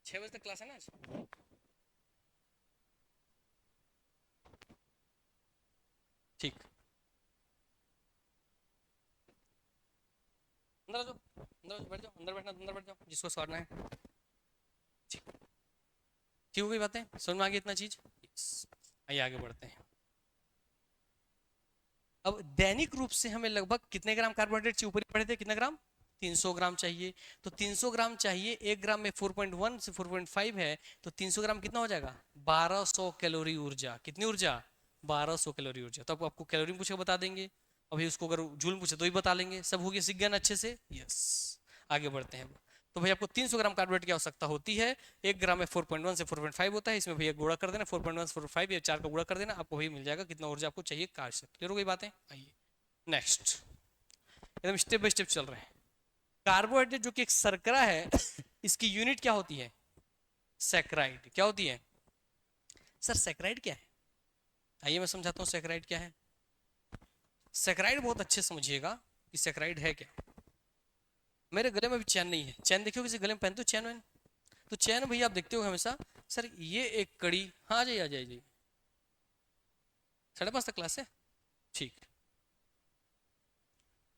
6 बजे तक क्लास है ना आज? ठीक, अंदर आ जाओ, अंदर आ जाओ, बैठ जाओ, अंदर बैठना अंदर बैठ जाओ, जिसको सवारना है। ठीक, ठीक हो गई बातें, समझ में आ गई इतना चीज? Yes। आइए आगे बढ़ते हैं। अब दैनिक रूप से हमें लगभग कितने ग्राम कार्बोहाइड्रेट चाहिए, ऊपर ही पढ़े थे, कितना ग्राम? 300 ग्राम चाहिए। तो 300 ग्राम चाहिए, 1 ग्राम में 4.1 से 4.5 है, तो 300 ग्राम कितना हो जाएगा? 1200 कैलोरी ऊर्जा। कितनी ऊर्जा? 1200 कैलोरी ऊर्जा। तो अब आपको कैलोरी पूछे बता देंगे, अभी उसको अगर जूल पूछे तो ही बता लेंगे। सब हो गया, सीख गए ना अच्छे से? यस। आगे बढ़ते हैं। तो भाई आपको 300 ग्राम कार्बोहाइड्रेट की आवश्यकता होती है। 1 ग्राम में 4.1 से 4.5 होता है, इसमें भैया गुणा कर देना, 4.1 से 4.5 या 4 का गुणा कर देना, आपको वही मिल जाएगा कितना ऊर्जा आपको चाहिए कार से। क्लियर हो गई बातें? आइए नेक्स्ट, एकदम स्टेप बाय स्टेप चल रहे हैं। कार्बोहाइड्रेट जो कि एक शर्करा है इसकी यूनिट क्या होती है? सैकराइड। क्या होती है सर? सैकराइड क्या है? आइए मैं समझाता हूँ सैकराइड क्या है। सैकराइड बहुत अच्छे समझिएगा कि सैकराइड है क्या। मेरे गले में भी चैन नहीं है, चैन देखियो किसी गले में पहनते हो चैन वैन? तो चैन भैया आप देखते हो हमेशा। सर ये एक कड़ी, हाँ आ जाइए आ जाइए, 5:30 तक क्लास है। ठीक,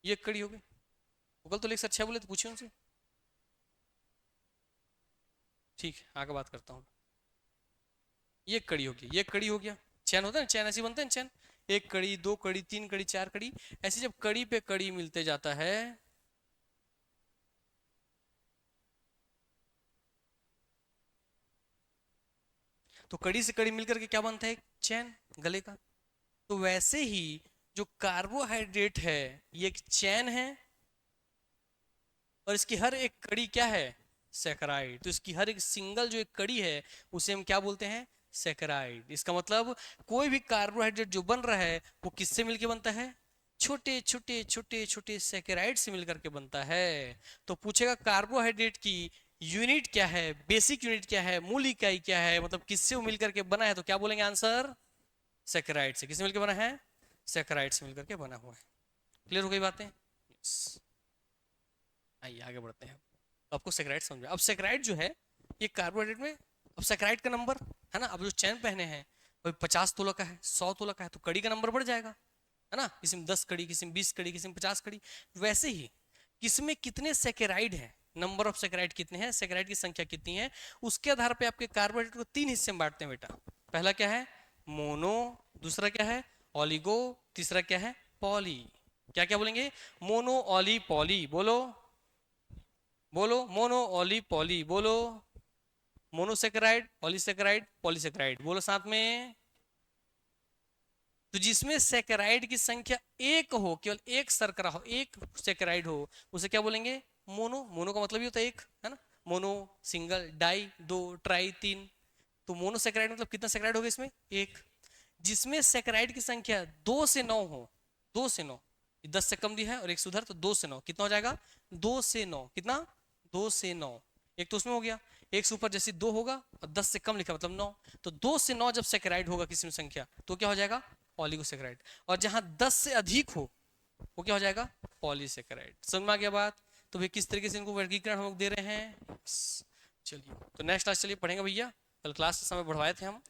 ये एक कड़ी हो गई। गूगल तो लेकर सर 6 बोले तो पूछिए उनसे। ठीक है, आगे बात करता हूँ। ये कड़ी हो गया, ये कड़ी हो गया। चैन होता है ना, चैन ऐसे बनते हैं चैन। 1 कड़ी, 2 कड़ी, 3 कड़ी, 4 कड़ी, ऐसे जब कड़ी पे कड़ी मिलते जाता है, तो कड़ी से कड़ी मिलकर के क्या बनता है? एक चैन गले का। तो वैसे ही जो कार्बोहाइड्रेट है ये एक चैन है, और इसकी हर एक कड़ी क्या है? सैकराइड। तो इसकी हर एक सिंगल जो एक कड़ी है उसे हम क्या बोलते हैं? सैकराइड। इसका मतलब कोई भी कार्बोहाइड्रेट जो बन रहा है वो किससे मिलके बनता है? छोटे छोटे छोटे छोटे सैकराइड से मिलकर के बनता है। तो पूछेगा कार्बोहाइड्रेट की यूनिट क्या है, बेसिक यूनिट क्या है, मूल इकाई क्या है, मतलब किससे वो मिलकर के बना है, तो क्या बोलेंगे आंसर? सैकराइड से। किससे मिलकर बना है? सैकराइड से मिलकर के बना हुआ है। क्लियर हो गई बातें? yes। आइए आगे बढ़ते हैं। तो आपको सेक्राइड समझ में, अब सेक्राइड जो है ये कार्बोहाइड्रेट में, अब सेक्राइड का नंबर है ना, अब जो चैन पहने हैं वो 50 तोला का है, 100 तोला का है, तो कड़ी का नंबर बढ़ जाएगा, है ना। किसी में 10 कड़ी, किसी में 20 कड़ी, किसी में 50 कड़ी। वैसे ही किसमें कितने सेकेराइड है, नंबर ऑफ सेकेराइड कितने हैं, सेकेराइड की संख्या कितनी है, उसके आधार पे आपके कार्बोहाइड्रेट को 3 हिस्से में बांटते हैं बेटा। पहला क्या है? मोनो। दूसरा क्या है? ऑलिगो। तीसरा क्या है? पॉली। क्या क्या बोलेंगे? मोनो, ऑली, पॉली। बोलो बोलो, मोनो, ऑली, पॉली। बोलो, मोनोसेकेराइड, पॉलीसेकेराइड, पॉलीसेकेराइड। बोलो साथ में। तो जिसमें सेकेराइड की संख्या एक हो, केवल एक शर्करा हो, एक सेकेराइड हो, उसे क्या बोलेंगे? मोनो। मोनो का मतलब ही होता है एक, है ना। मोनो, सिंगल, डाई, दो, ट्राई, तीन। तो मोनोसेकेराइड मतलब कितना सेकेराइड होगा इसमें? एक। जिसमें सेकेराइड की संख्या 2 से 9 हो, 2 से 9, 10 से कम दी है और एक सुधर, तो 2 से 9 कितना हो जाएगा? 2 से 9 कितना? 2 से 9। एक तो उसमें हो गया, एक से ऊपर जैसे 2 होगा और 10 से कम लिखा मतलब 9, तो 2 से 9 जब सेकेराइड होगा किसी में संख्या तो क्या हो जाएगा? ऑलिगोसेकेराइड। और जहां 10 से अधिक हो वो क्या हो जाएगा? पॉलीसेकेराइड। समझ में आ गया बात? तो भाई किस तरीके से इनको वर्गीकरण हम लोग दे रहे हैं। चलिए तो नेक्स्ट क्लास चलिए पढ़ेंगे भैया। कल क्लास के समय बढ़वाए थे हम।